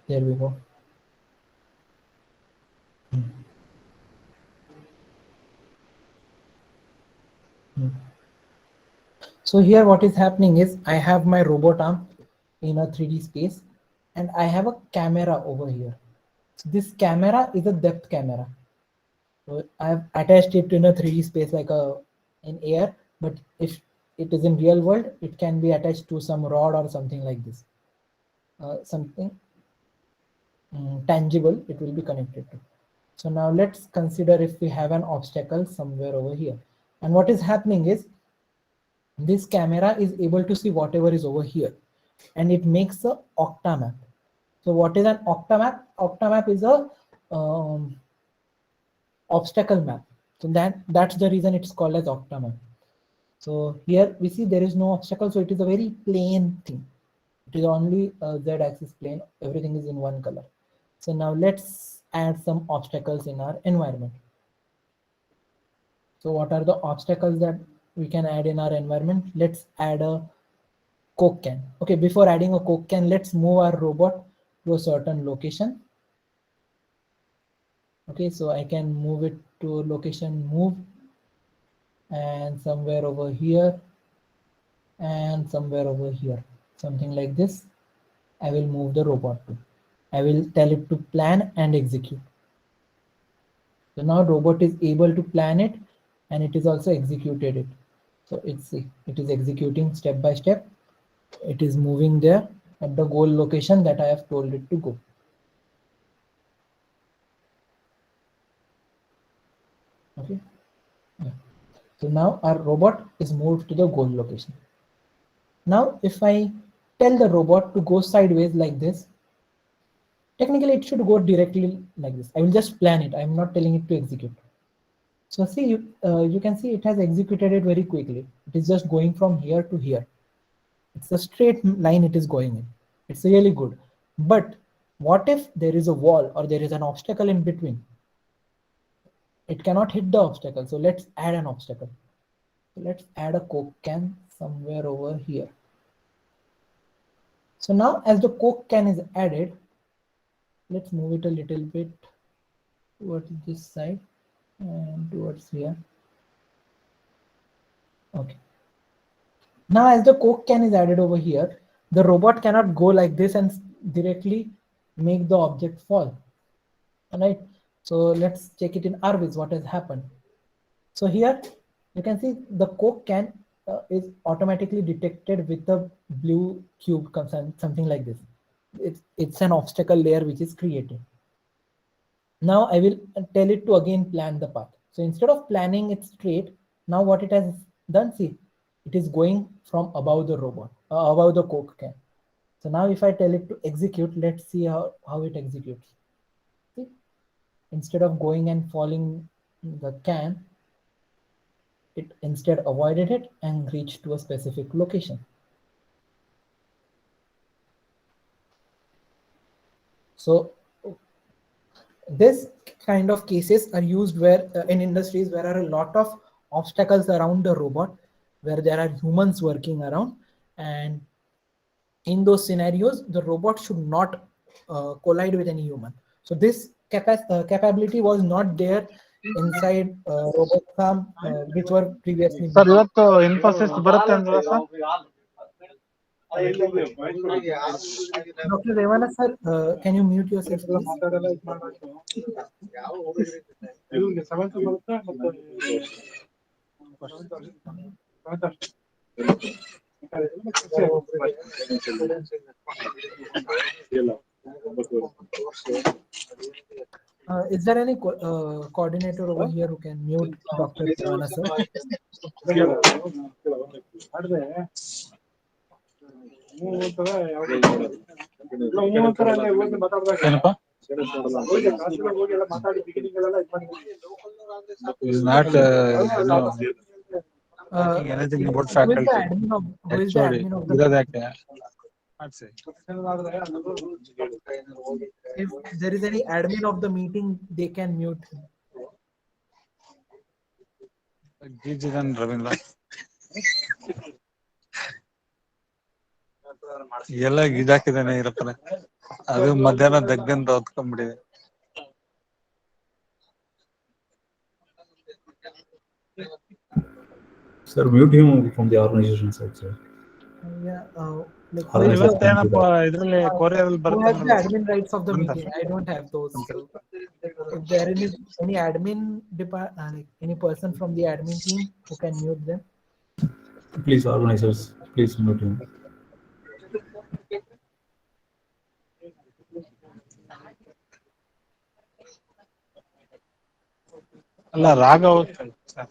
There we go. So here what is happening is I have my robot arm in a 3D space, and I have a camera over here. So this camera is a depth camera. So I've attached it in a 3D space like in air, but if it is in real world, it can be attached to some rod or something like this. Something tangible it will be connected to. So now let's consider if we have an obstacle somewhere over here. And what is happening is this camera is able to see whatever is over here, and it makes a octamap. So what is an octamap? Octamap is a obstacle map. So that's the reason it's called as octamap. So here we see there is no obstacle, so it is a very plain thing. It is only a z-axis plane. Everything is in one color. So now let's add some obstacles in our environment. So what are the obstacles that we can add in our environment? Let's add a Coke can. Okay, before adding a Coke can, let's move our robot to a certain location. Okay, so I can move it to a location, move, and somewhere over here, and somewhere over here, something like this. I will move the robot to. I will tell it to plan and execute. So now robot is able to plan it, and it is also executed it. So it is executing step by step. It is moving there at the goal location that I have told it to go. Okay. Yeah. So now our robot is moved to the goal location. Now, if I tell the robot to go sideways like this, technically it should go directly like this. I will just plan it. I'm not telling it to execute. So see, you can see it has executed it very quickly. It is just going from here to here. It's a straight line it is going in. It's really good. But what if there is a wall or there is an obstacle in between? It cannot hit the obstacle. So let's add an obstacle. So let's add a Coke can somewhere over here. So now as the Coke can is added, let's move it a little bit towards this side and towards here. Okay. Now as the Coke can is added over here, the robot cannot go like this and directly make the object fall. All right. So let's check it in Arviz, what has happened. So here you can see the Coke can is automatically detected with the blue cube, something like this. It's an obstacle layer which is created. Now I will tell it to again plan the path. So instead of planning it straight, now what it has done, see, it is going from above the robot, above the Coke can. So now if I tell it to execute, let's see how it executes. See, instead of going and falling the can, it instead avoided it and reached to a specific location. So this kind of cases are used where in industries where are a lot of obstacles around the robot, where there are humans working around, and in those scenarios the robot should not collide with any human. So this capability was not there inside robot farm which were previously sir made. ಇವತ್ತು ಇನ್ಫೋಸಿಸ್ ಬರುತ್ತೆ ಅಂದ್ರ sir Dr. Revana sir, can you mute yourself please? Is there any coordinator over here who can mute Dr. Revana sir? ಏನಪ್ಪ not anything about Who is the faculty admin of who is the HOD admin of the ಇರೋದ್ಯಾಕೆ ಮಾಡ್ಸಿ if there is any admin of the meeting, they can mute him. ಗೀಜಿದನ್ Ravindra ಎಲ್ಲ ಗೀಜಾಕಿದಾನೆ ಇರಪ್ಪನ ಅದು ಮಧ್ಯಾಹ್ನ ದಗ್ಗಂತ ಹೊತ್ಕೊಂಡ್ಬಿಟ್ಟಿದೆ. Sir, mute him from the organization side, sir. Yeah, like ಇವತ್ತೇನಪ್ಪ ಇದ್ರಲ್ಲಿ ಕೊರಿಯರಲ್ಲಿ who has the ಬರ್ತದೆ admin rights of the meeting? I don't have those. So if there is any admin like any person from the admin team who can mute them. Please, organizers, please mute him. ಅಲ್ಲ Raghav sir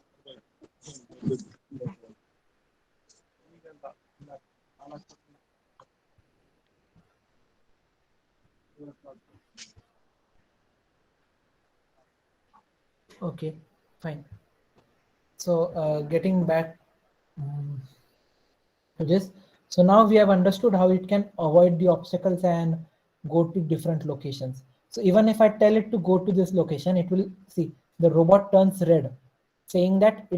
Okay, fine. So getting back to this. So now we have understood how it can avoid the obstacles and go to different locations. So even if I tell it to go to this location, it will see the robot turns red, saying that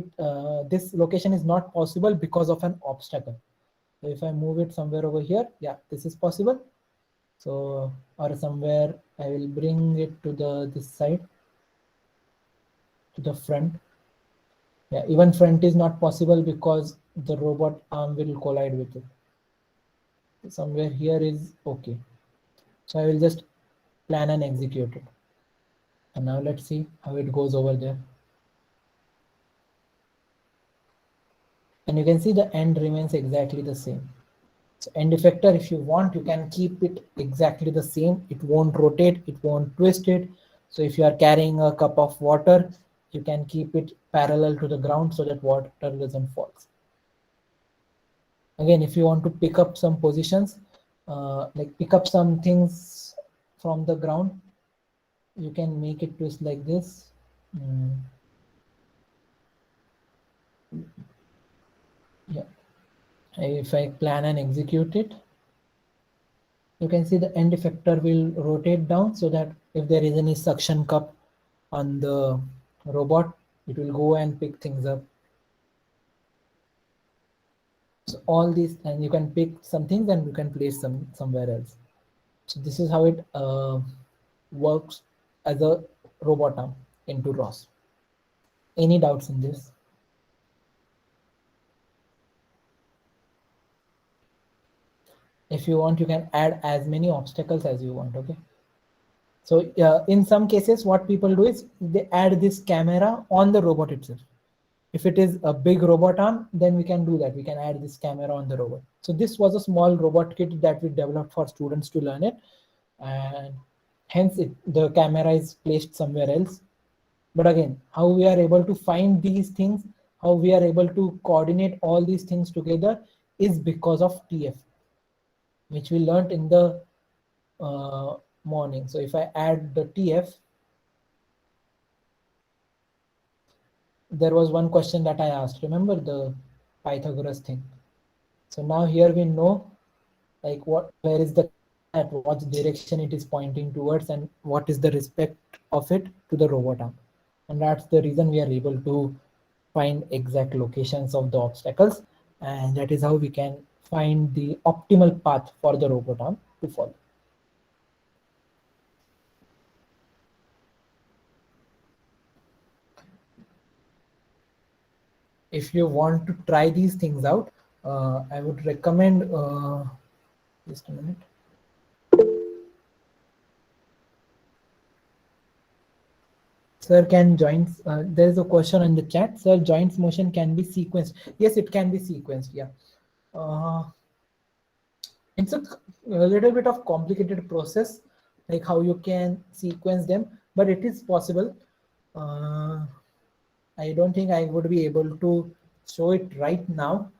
this location is not possible because of an obstacle. So if I move it somewhere over here, yeah, this is possible. So, or somewhere I will bring it to this side, to the front. Yeah, even front is not possible because the robot arm will collide with it. Somewhere here is okay. So I will just plan and execute it. And now let's see how it goes over there. And you can see the end remains exactly the same. So end effector, if you want, you can keep it exactly the same. It won't rotate, it won't twist it. So if you are carrying a cup of water, you can keep it parallel to the ground so that water doesn't fall. Again, if you want to pick up some positions, like pick up some things from the ground, you can make it twist like this. Yeah, if I plan and execute it, you can see the end effector will rotate down so that if there is any suction cup on the robot, it will go and pick things up. So all these, and you can pick some things and you can place some somewhere else. So this is how it works as a robot arm into ROS. Any doubts in this? If you want, you can add as many obstacles as you want, okay? So in some cases, what people do is they add this camera on the robot itself. If it is a big robot arm, then we can do that. We can add this camera on the robot. So this was a small robot kit that we developed for students to learn it. And hence the camera is placed somewhere else. But again, how we are able to find these things, how we are able to coordinate all these things together is because of TF, which we learned in the morning. So if I add the TF, there was one question that I asked, remember the Pythagoras thing. So now here we know like where is the at what direction it is pointing towards and what is the respect of it to the robot arm. And that's the reason we are able to find exact locations of the obstacles. And that is how we can find the optimal path for the robot arm to follow. If you want to try these things out, I would recommend, just a minute. Sir, can joints, there is a question in the chat, sir, joints motion can be sequenced. Yes, it can be sequenced, yeah. It's a little bit of complicated process, like how you can sequence them, but it is possible. I don't think I would be able to show it right now,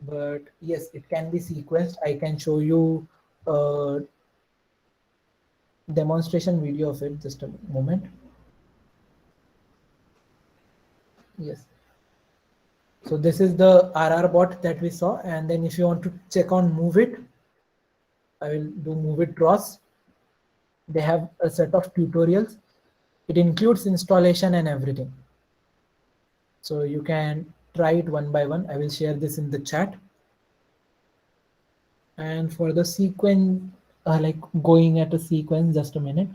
but yes, it can be sequenced. I can show you a demonstration video of it, just a moment. Yes. So this is the RR bot that we saw. And then if you want to check on Move It, I will do Move It ROS. They have a set of tutorials. It includes installation and everything. So you can try it one by one. I will share this in the chat. And for the sequence, like going at a sequence, just a minute.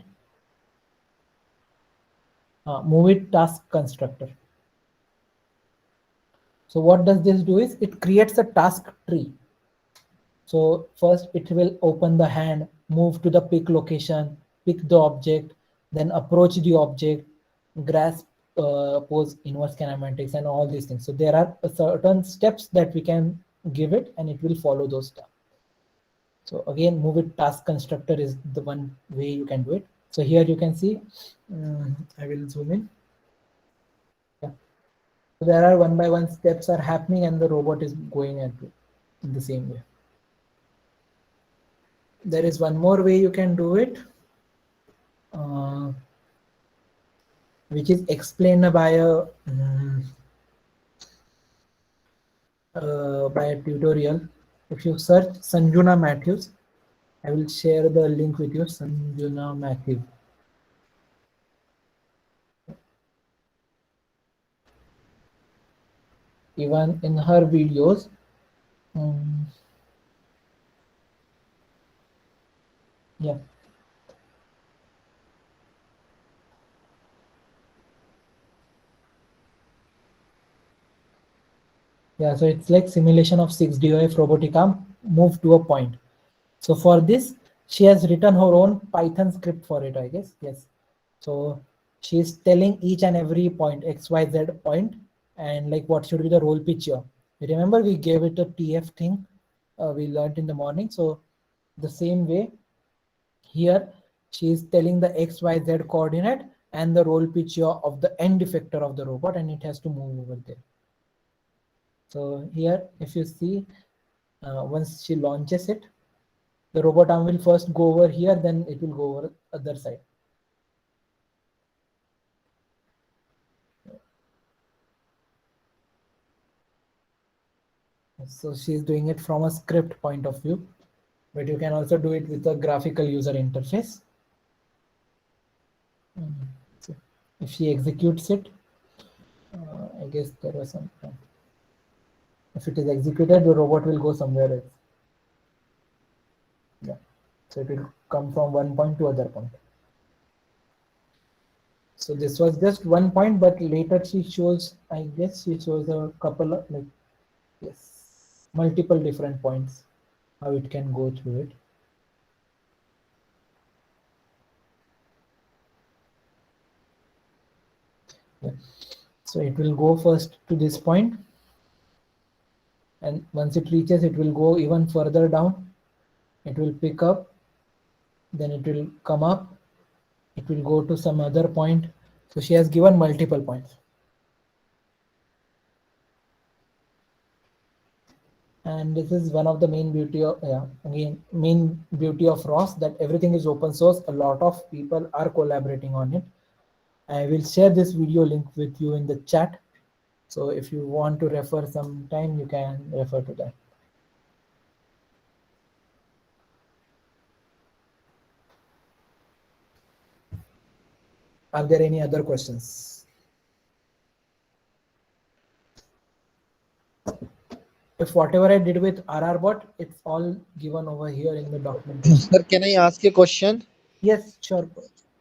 Move It task constructor. So what does this do is it creates a task tree. So first it will open the hand, move to the pick location, pick the object, then approach the object, grasp, pose, inverse kinematics, and all these things. So there are certain steps that we can give it and it will follow those steps. So again, Move It task constructor is the one way you can do it. So here you can see, I will zoom in. Yeah. So there are one by one steps are happening and the robot is going at it in the same way. There is one more way you can do it, which is explained by a by a tutorial. If you search Sanjuna Matthews, I will share the link with you. Sanjuna Matthews. Even in her videos, yeah. Yeah, so it's like simulation of 6DOF robotic arm move to a point. So for this, she has written her own Python script for it, I guess. Yes. So she's telling each and every point, XYZ point, and like what should be the roll pitch here. You remember we gave it a TF thing we learned in the morning. So the same way here, she is telling the XYZ coordinate and the roll pitch here of the end effector of the robot, and it has to move over there. So here, if you see, once she launches it, the robot arm will first go over here, then it will go over other side. So she's doing it from a script point of view, but you can also do it with a graphical user interface. So if she executes it, I guess there was some. If it is executed, the robot will go somewhere else. Yeah, so it will come from one point to other point. So this was just one point, but later she shows, I guess she shows a couple of like, yes, multiple different points, how it can go through it. Yeah. So it will go first to this point, and once it reaches, it will go even further down. It will pick up, then it will come up, it will go to some other point. So she has given multiple points. And this is one of the main beauty of main beauty of ROS, that everything is open source. A lot of people are collaborating on it. I will share this video link with you in the chat. So if you want to refer some time, you can refer to that. Are there any other questions? If whatever I did with RRBot, it's all given over here in the documentation. Sir, can I ask a question? Yes, sure.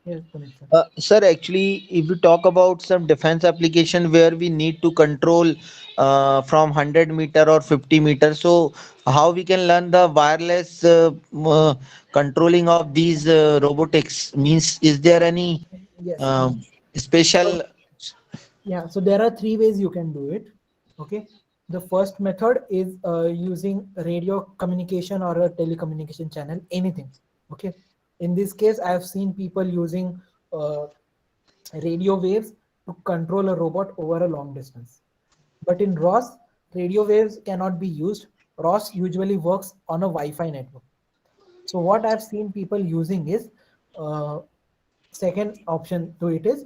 Yes, Puneet, sir. Sir, actually, if we talk about some defense application where we need to control from 100 meter or 50 meter, so how we can learn the wireless controlling of these robotics? Means, is there any Yes. special? Yeah, so there are three ways you can do it. Okay. The first method is using radio communication or a telecommunication channel, anything. Okay. In this case, I have seen people using radio waves to control a robot over a long distance. But in ROS, radio waves cannot be used. ROS usually works on a Wi-Fi network. So what I've seen people using is second option to it is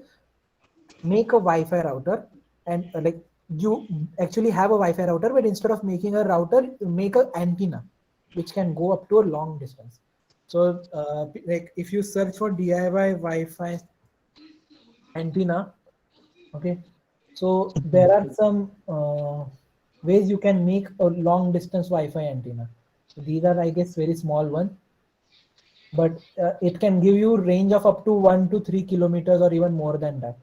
make a Wi-Fi router, and like you actually have a Wi-Fi router, but instead of making a router, you make an antenna which can go up to a long distance. So like if you search for DIY Wi-Fi antenna, okay, so there are some ways you can make a long distance Wi-Fi antenna. So these are, I guess, very small ones, but it can give you range of up to 1 to 3 kilometers or even more than that.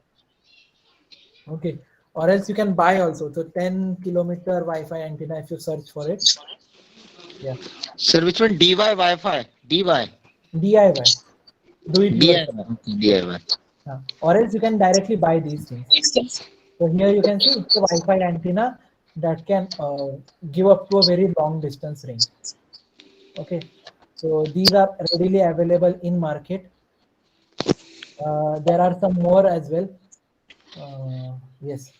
Okay, or else you can buy also. So 10-kilometer Wi-Fi antenna if you search for it. Yeah. Sir, which one? DY Wi-Fi? DY. DIY. Do it yourself. DIY. Or else you can directly buy these things. So here you can see it's a Wi-Fi antenna that can give up to a very long distance range. Okay, so these are readily available in market. There are some more as well. Yes,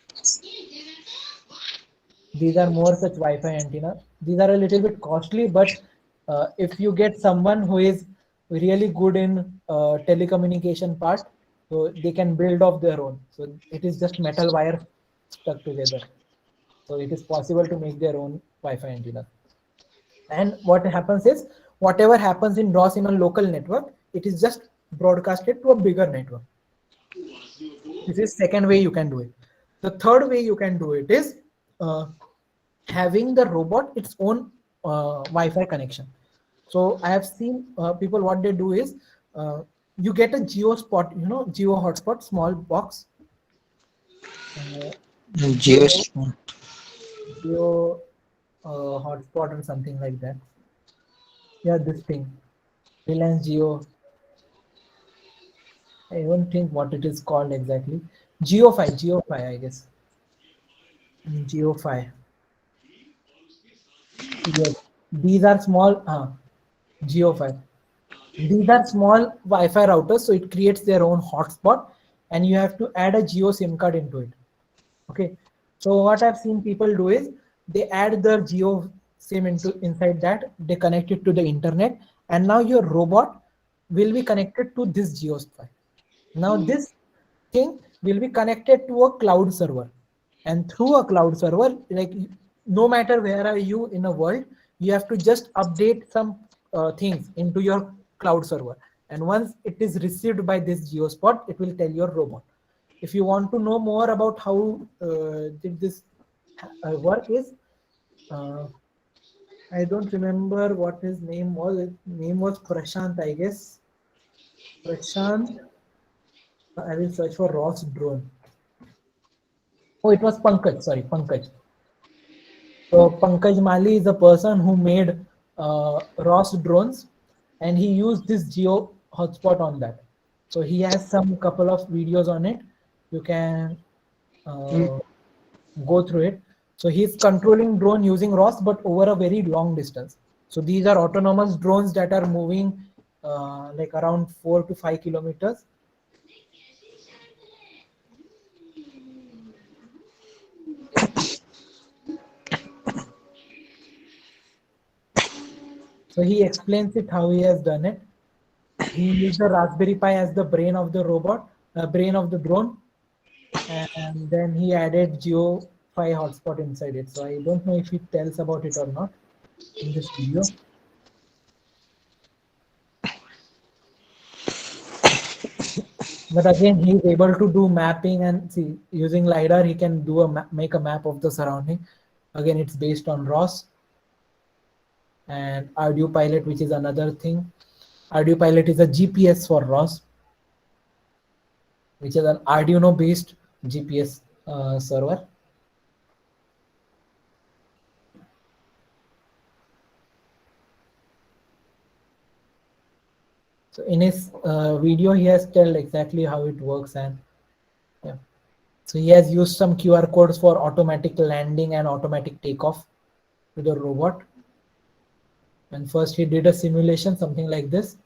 these are more such Wi-Fi antenna. These are a little bit costly, but if you get someone who is really good in telecommunication part, so they can build off their own. So it is just metal wire stuck together. So it is possible to make their own Wi-Fi antenna. And what happens is, whatever happens in ROS in a local network, it is just broadcasted to a bigger network. This is second way you can do it. The third way you can do it is having the robot its own Wi-Fi connection. So I have seen people, what they do is you get a Geo spot, Geo hotspot, small box. Geo. Geo hotspot or something like that. Yeah, this thing, Reliance Geo. I don't think what it is called exactly. Geo5, I guess. Geo5. Yes, these are small. Geo5. These are small Wi-Fi routers, so it creates their own hotspot, and you have to add a Geo SIM card into it. Okay, so what I've seen people do is they add the Geo SIM inside that, they connect it to the internet, and now your robot will be connected to this GeoSpy. Now this thing will be connected to a cloud server, and through a cloud server, like no matter where are you in the world, you have to just update some things into your cloud server, and once it is received by this GeoSpot, it will tell your robot. If you want to know more about how did this work is, I don't remember what his name was. His name was Prashant, I guess. Prashant. I will search for ROS drone. Oh, it was Pankaj. Sorry, Pankaj. So Pankaj Mali is the person who made ROS drones, and he used this Geo hotspot on that. So he has some couple of videos on it. You can go through it. So he's controlling drone using ROS, but over a very long distance. So these are autonomous drones that are moving like around 4 to 5 kilometers. So he explains it how he has done it. He used the Raspberry Pi as the brain of the robot, brain of the drone, and then he added Geo5 hotspot inside it. So I don't know if he tells about it or not in this video. But again, he's able to do mapping, and see, using LiDAR, he can do make a map of the surrounding. Again, it's based on ROS. And ArduPilot, which is another thing. ArduPilot is a GPS for ROS, which is an Arduino based GPS server. So in his video, he has told exactly how it works, and yeah. So he has used some QR codes for automatic landing and automatic takeoff to the robot. And first he did a simulation, something like this,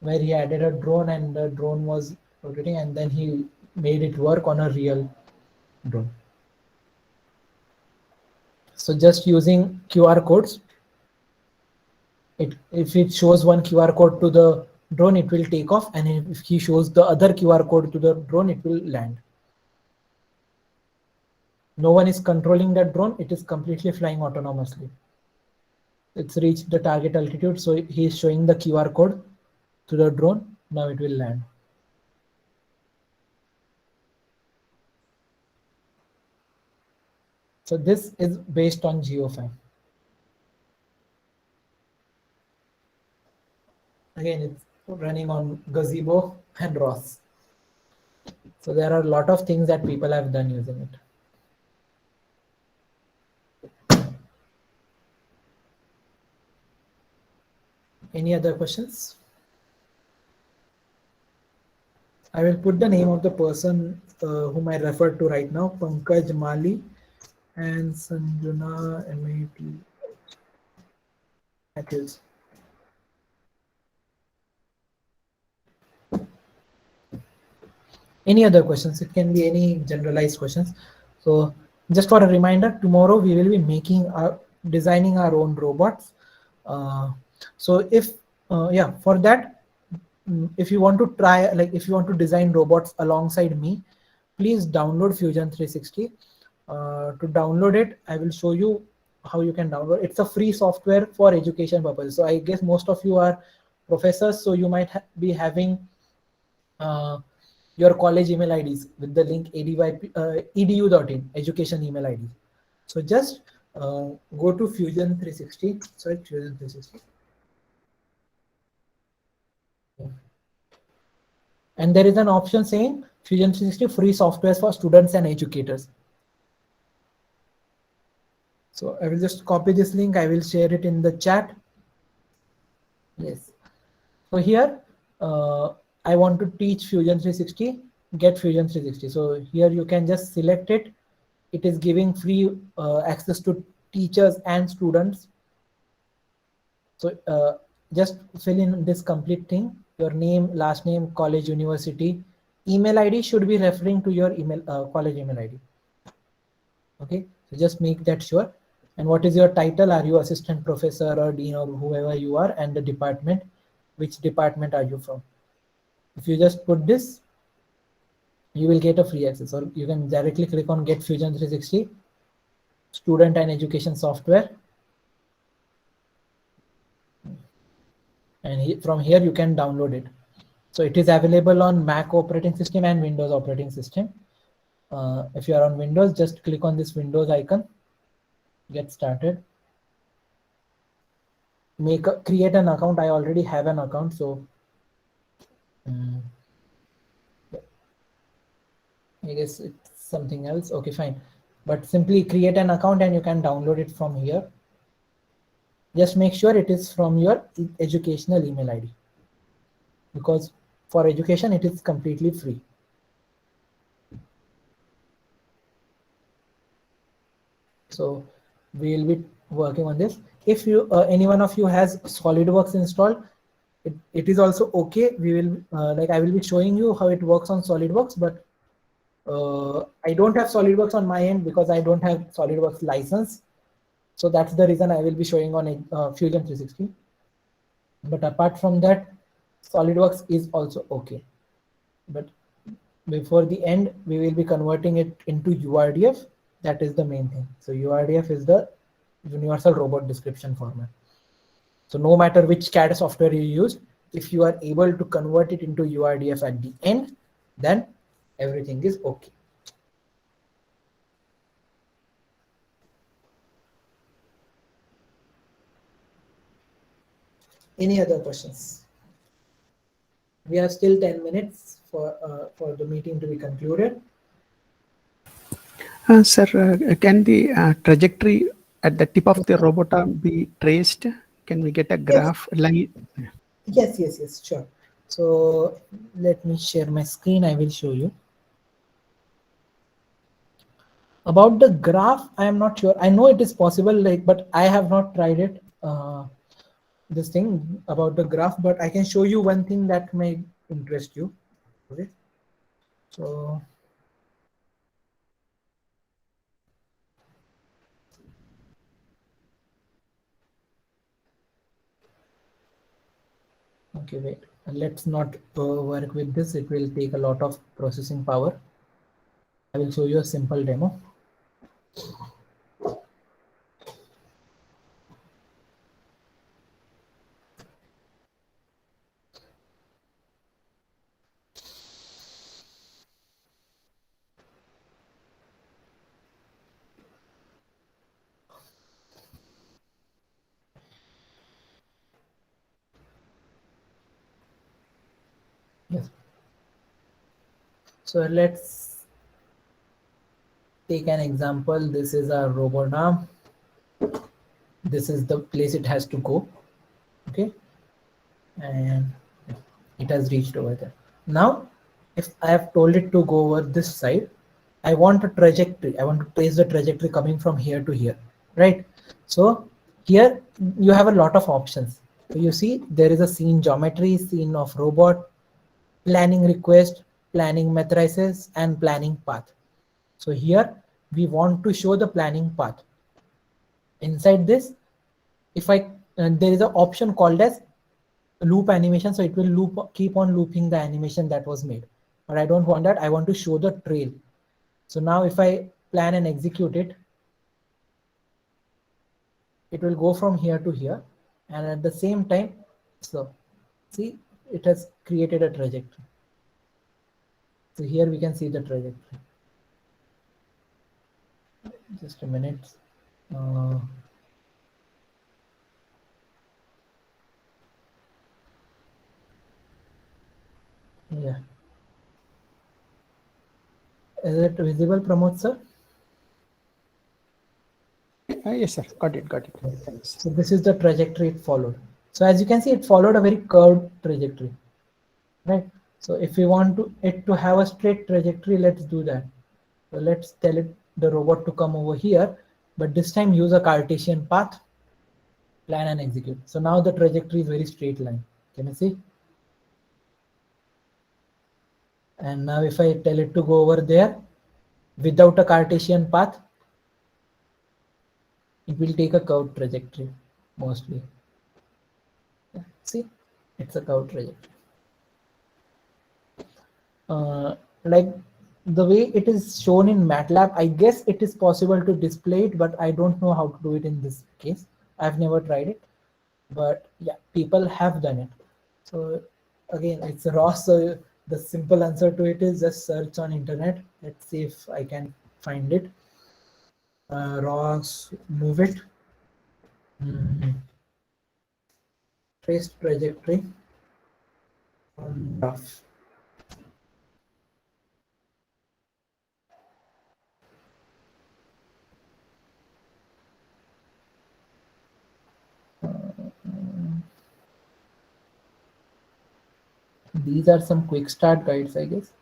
where he added a drone and the drone was rotating, and then he made it work on a real drone. So just using QR codes, if it shows one QR code to the drone, it will take off, and if he shows the other QR code to the drone, it will land. No one is controlling that drone, it is completely flying autonomously. It's reached the target altitude, so he is showing the QR code to the drone. Now it will land. So this is based on Geo5. Again, it's running on Gazebo and ROS. So there are a lot of things that people have done using it. Any other questions? I will put the name of the person whom I referred to right now, Pankaj Mali and Sanjana MAT Matthews. Any other questions? It can be any generalized questions. So just for a reminder, tomorrow we will be designing our own robots. So if for that, if you want to try, like if you want to design robots alongside me, please download Fusion 360. To download it, I will show you how you can download. It's a free software for education purposes. So I guess most of you are professors, so you might be having your college email IDs with the link edu.in, education email ID. So just go to Fusion 360. Sorry, Fusion 360. And there is an option saying Fusion 360 free software for students and educators. So I will just copy this link. I will share it in the chat. Yes. So here I want to teach Fusion 360, get Fusion 360. So here you can just select it. It is giving free access to teachers and students. So just fill in this complete thing, your name, last name, college, university, email ID should be referring to your email, college email ID. Okay, so just make that sure. And what is your title? Are you assistant professor or dean or whoever you are, and the department, which department are you from? If you just put this, you will get a free access, or you can directly click on Get Fusion 360, student and education software. And from here you can download it. So it is available on Mac operating system and Windows operating system. If you are on Windows, just click on this Windows icon, get started. Create an account. I already have an account, so I guess it's something else. Okay, fine. But simply create an account and you can download it from here. Just make sure it is from your educational email ID, because for education it is completely free. So we will be working on this. If you any one of you has SolidWorks installed, it is also okay. We will I will be showing you how it works on SolidWorks, but I don't have SolidWorks on my end because I don't have SolidWorks license. So that's the reason I will be showing on Fusion 360. But apart from that, SolidWorks is also okay. But before the end, we will be converting it into URDF. That is the main thing. So URDF is the Universal Robot Description Format. So no matter which CAD software you use, if you are able to convert it into URDF at the end, then everything is okay. Any other questions? We have still 10 minutes for the meeting to be concluded. Sir, can the trajectory at the tip of the robot arm be traced? Can we get a graph line? Yes, sure. So let me share my screen. I will show you. About the graph, I am not sure. I know it is possible, but I have not tried it. This thing about the graph, but I can show you one thing that may interest you. Okay. So okay, wait. Let's not work with this. It will take a lot of processing power. I will show you a simple demo. Yes. So let's take an example. This is a robot arm. This is the place it has to go. Okay. And it has reached over there. Now, if I have told it to go over this side, I want a trajectory. I want to trace the trajectory coming from here to here, right? So here you have a lot of options. So you see there is a scene geometry, scene of robot, planning request, planning matrices, and planning path. So here we want to show the planning path. Inside this, if there is an option called as loop animation, so it will keep on looping the animation that was made. But I don't want that. I want to show the trail. So now if I plan and execute it, it will go from here to here, and at the same time, so see, it has created a trajectory. So here we can see the trajectory. Just a minute. Yeah. Is it visible, Pramod sir? Yes, sir. Got it. Thanks. So this is the trajectory it followed. So as you can see, it followed a very curved trajectory, right? So if we want it to have a straight trajectory, let's do that. So let's tell the robot to come over here, but this time use a Cartesian path, plan and execute. So now the trajectory is very straight line. Can you see? And now if I tell it to go over there without a Cartesian path, it will take a curved trajectory mostly. See, it's a curved trajectory. Like the way it is shown in MATLAB, I guess it is possible to display it, but I don't know how to do it in this case. I've never tried it, but yeah, people have done it. So again, it's raw. So the simple answer to it is just search on internet. Let's see if I can find it. ROS, move it. Trace trajectory on graph. These are some quick start guides, I guess.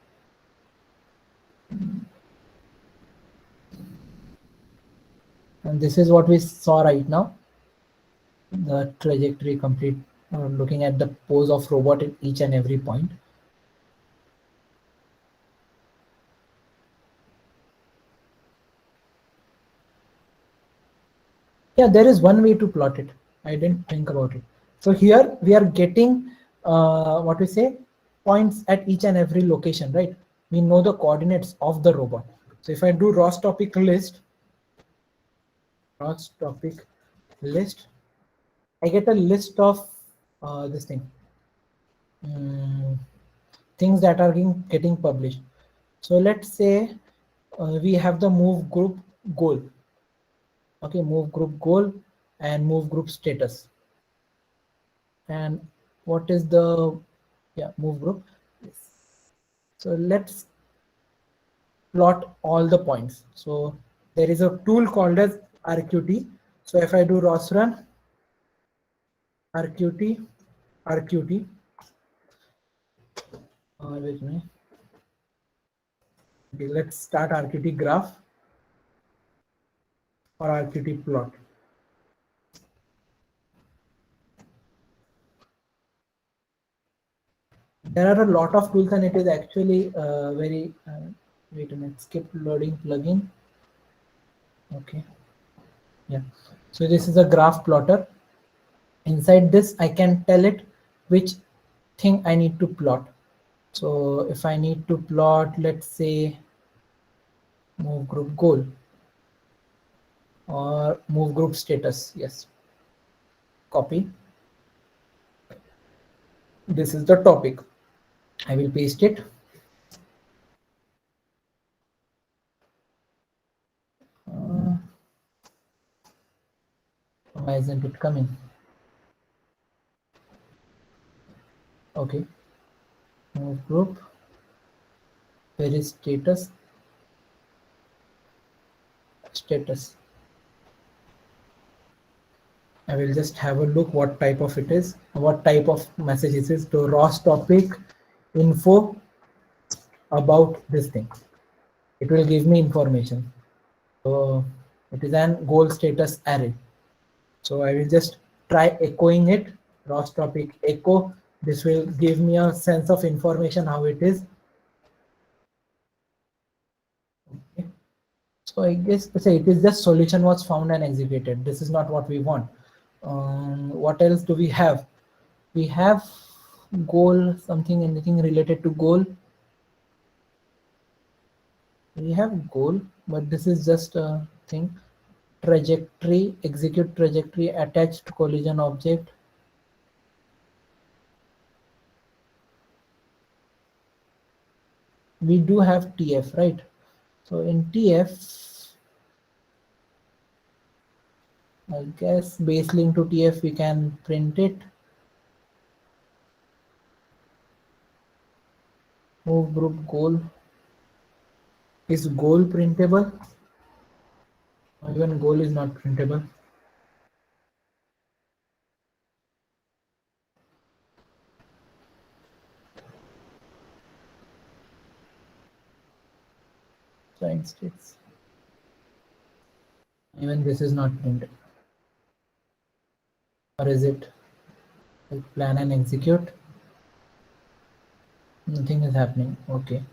And this is what we saw right now. The trajectory complete, looking at the pose of robot at each and every point. Yeah, there is one way to plot it. I didn't think about it. So here we are getting what we say, points at each and every location, right? We know the coordinates of the robot. So if I do ROS topic list, I get a list of this thing, things that are getting published. So let's say we have the move group goal. Okay, move group goal and move group status. And what is the move group? So let's plot all the points. So there is a tool called as RQT. So if I do ROS run RQT, wait a minute. Okay, let's start RQT graph or RQT plot. There are a lot of tools, and it is actually very wait a minute, skip loading plugin. Okay, yeah, so this is a graph plotter. Inside this I can tell it which thing I need to plot. So if I need to plot, let's say, move group goal or move group status, yes, copy. This is the topic. I will paste it. Why isn't it coming? Okay, move group. Where is status? Status. I will just have a look what type of it is, what type of message it is. To ROS topic info about this thing. It will give me information. So it is an goal status array. So I will just try echoing it. ROS topic echo. This will give me a sense of information how it is. Okay. So I guess say it is just solution was found and executed. This is not what we want. What else do we have? We have goal, something, anything related to goal. We have goal, but this is just a thing. Trajectory, execute trajectory, attached collision object. We do have TF, right? So in TF, I guess base link to TF, we can print it. Move group goal. Is goal printable? Or even goal is not printable. Joint states. Even this is not printed. Or is it? Like plan and execute. Nothing is happening. Okay.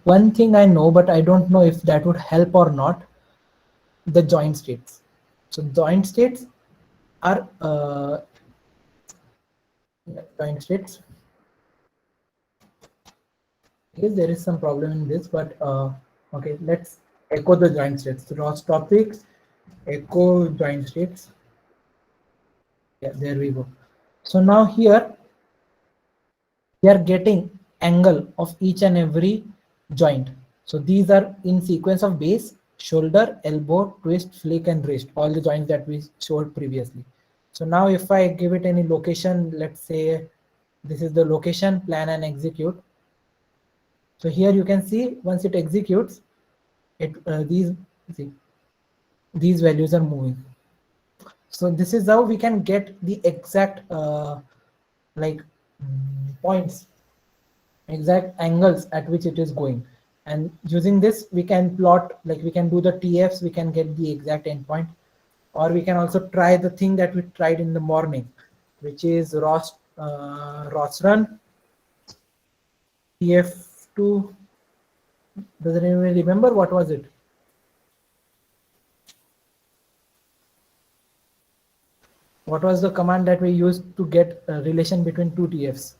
One thing I know, but I don't know if that would help or not, the joint states. So joint states are joint states. Yes, there is some problem in this, but okay, let's echo the joint states. So Ross topics, echo joint states. Yeah, there we go. So now here we are getting angle of each and every joint. So these are in sequence of base, shoulder, elbow, twist, flick, and wrist, all the joints that we showed previously. So now if I give it any location, let's say this is the location, plan and execute. So here you can see once it executes, it these values are moving. So this is how we can get the exact like points, exact angles at which it is going, and using this we can plot, like we can do the TFs, we can get the exact endpoint, or we can also try the thing that we tried in the morning, which is Ross run TF2. Does anyone remember what was it? What was the command that we used to get a relation between two TFs?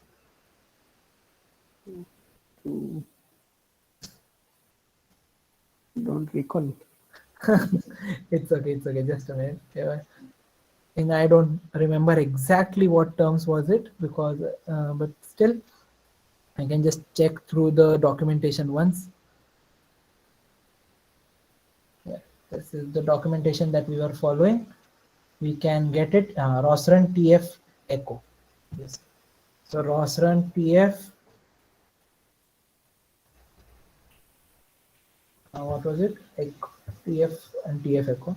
Don't recall. It's okay, it's okay. Just a minute. Yeah. And I don't remember exactly what terms was it, because, but still, I can just check through the documentation once. Yeah, this is the documentation that we were following. We can get it. Rosrun TF echo. Yes. So Rosrun TF. What was it? Echo, TF and TF echo.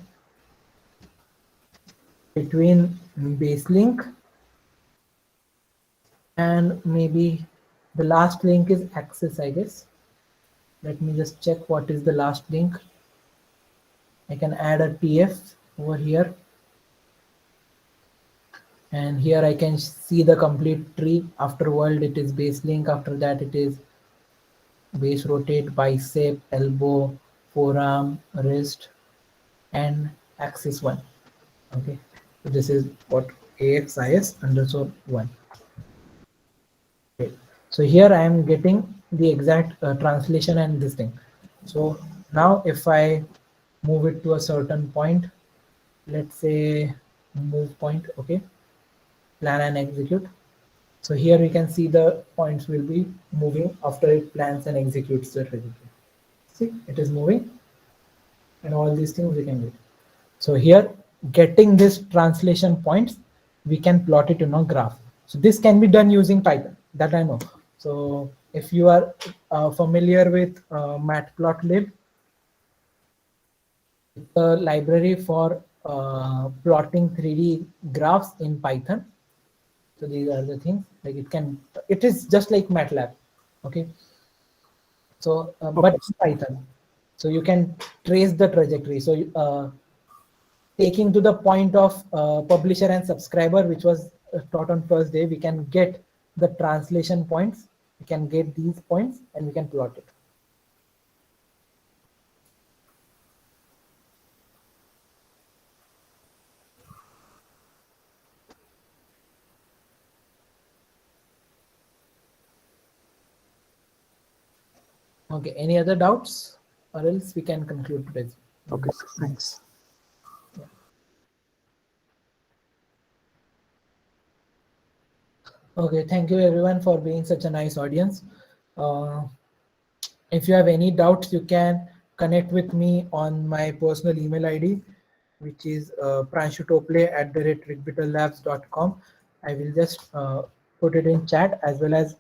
Between base link and maybe the last link is axis, I guess. Let me just check what is the last link. I can add a TF over here, and here I can see the complete tree. After world it is base link, after that it is base rotate, bicep, elbow, forearm, wrist, and axis 1. Okay, so this is what AXIS underscore 1. Okay. So here I am getting the exact translation and this thing. So now if I move it to a certain point, let's say move point, okay, plan and execute. So here we can see the points will be moving after it plans and executes the trajectory. See, it is moving, and all these things we can do. So here, getting this translation points, we can plot it in a graph. So this can be done using Python, that I know. So if you are familiar with Matplotlib, it's a library for plotting 3D graphs in Python. So these are the things, like it is just like MATLAB. Okay. So, but Okay. it's Python. So you can trace the trajectory. So taking to the point of publisher and subscriber, which was taught on first day, we can get the translation points. We can get these points and we can plot it. Okay, any other doubts, or else we can conclude today's. Okay, sir. Thanks. Okay, thank you everyone for being such a nice audience. If you have any doubts, you can connect with me on my personal email ID, which is pranshutople@rigbitalabs.com. I will just put it in chat, as well as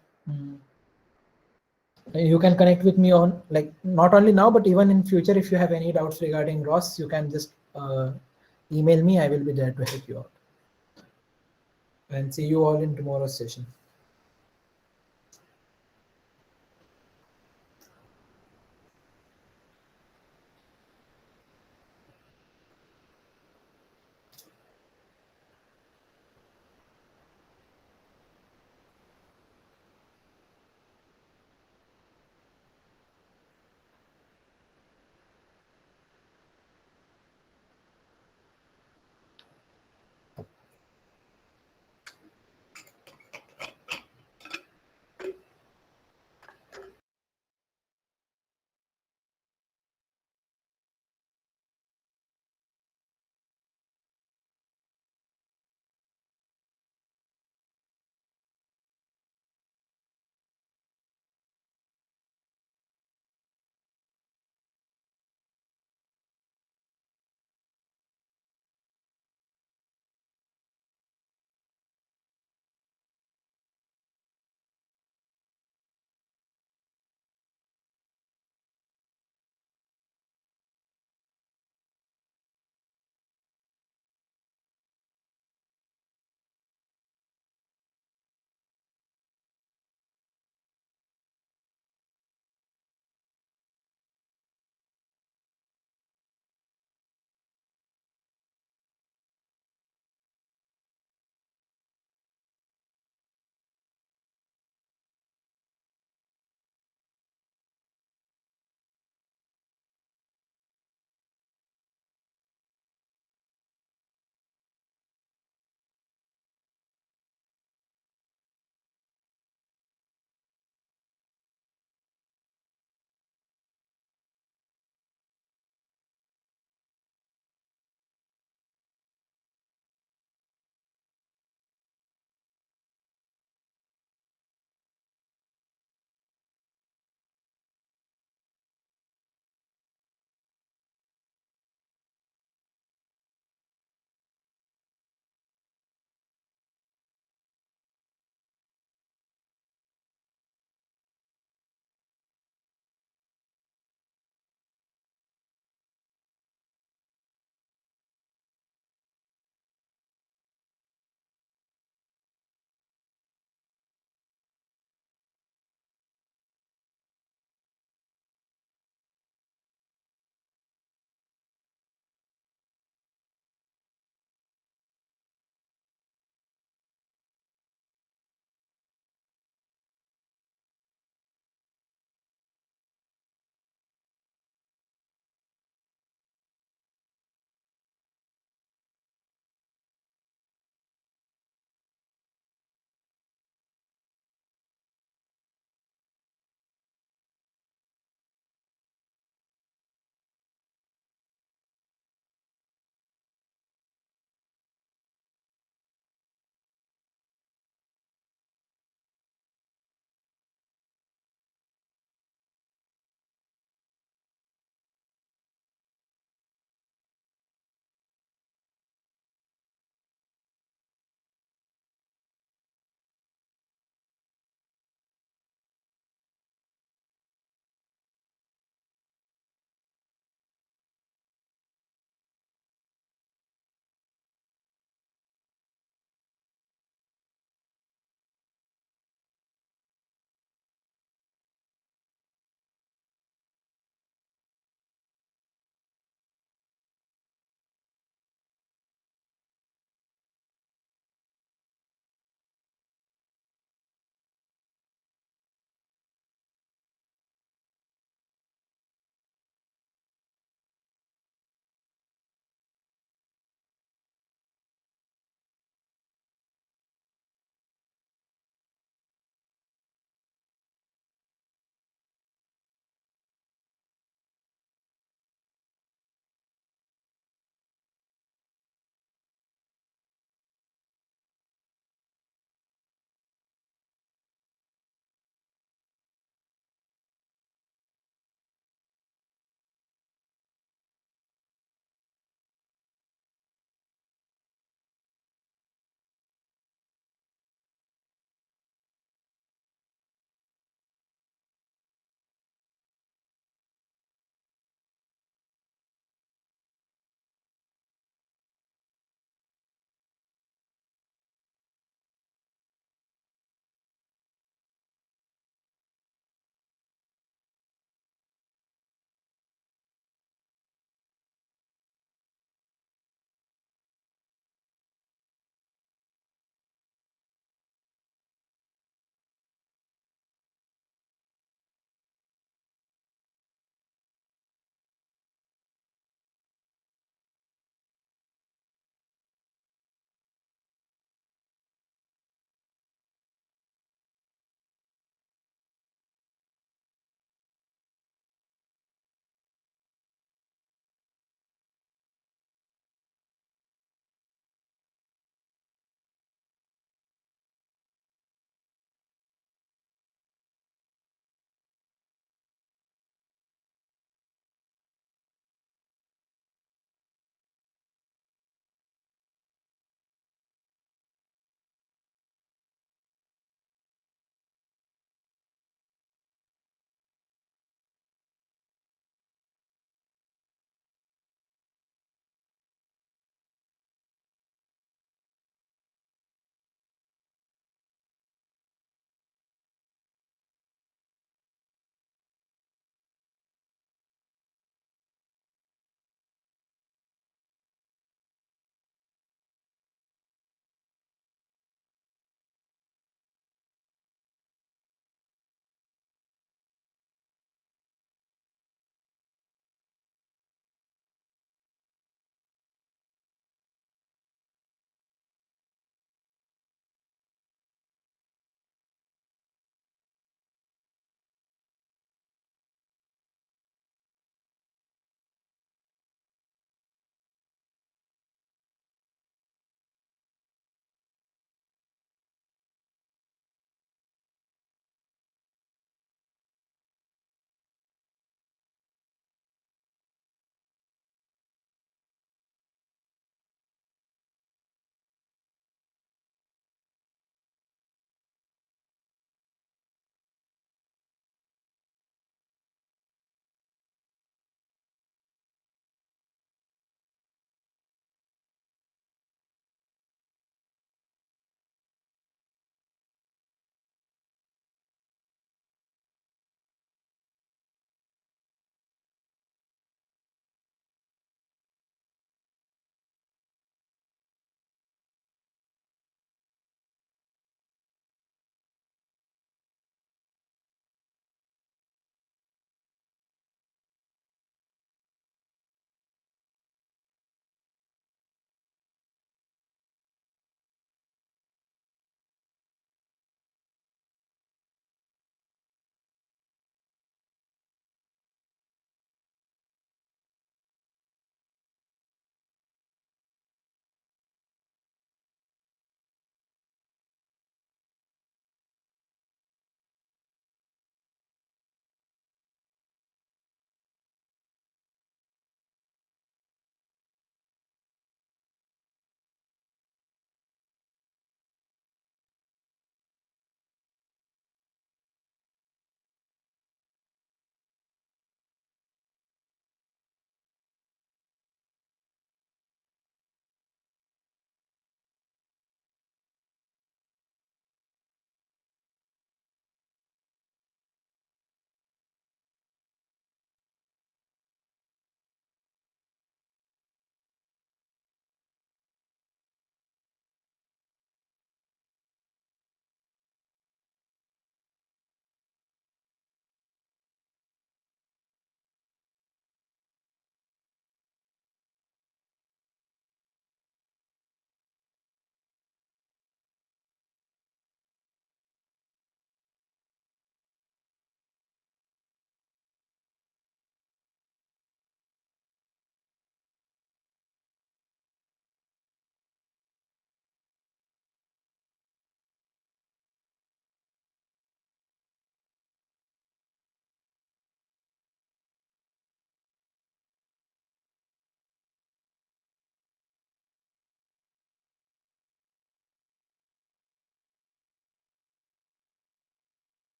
you can connect with me on, like, not only now, but even in future. If you have any doubts regarding ROS, you can just email me. I will be there to help you out. And see you all in tomorrow's session.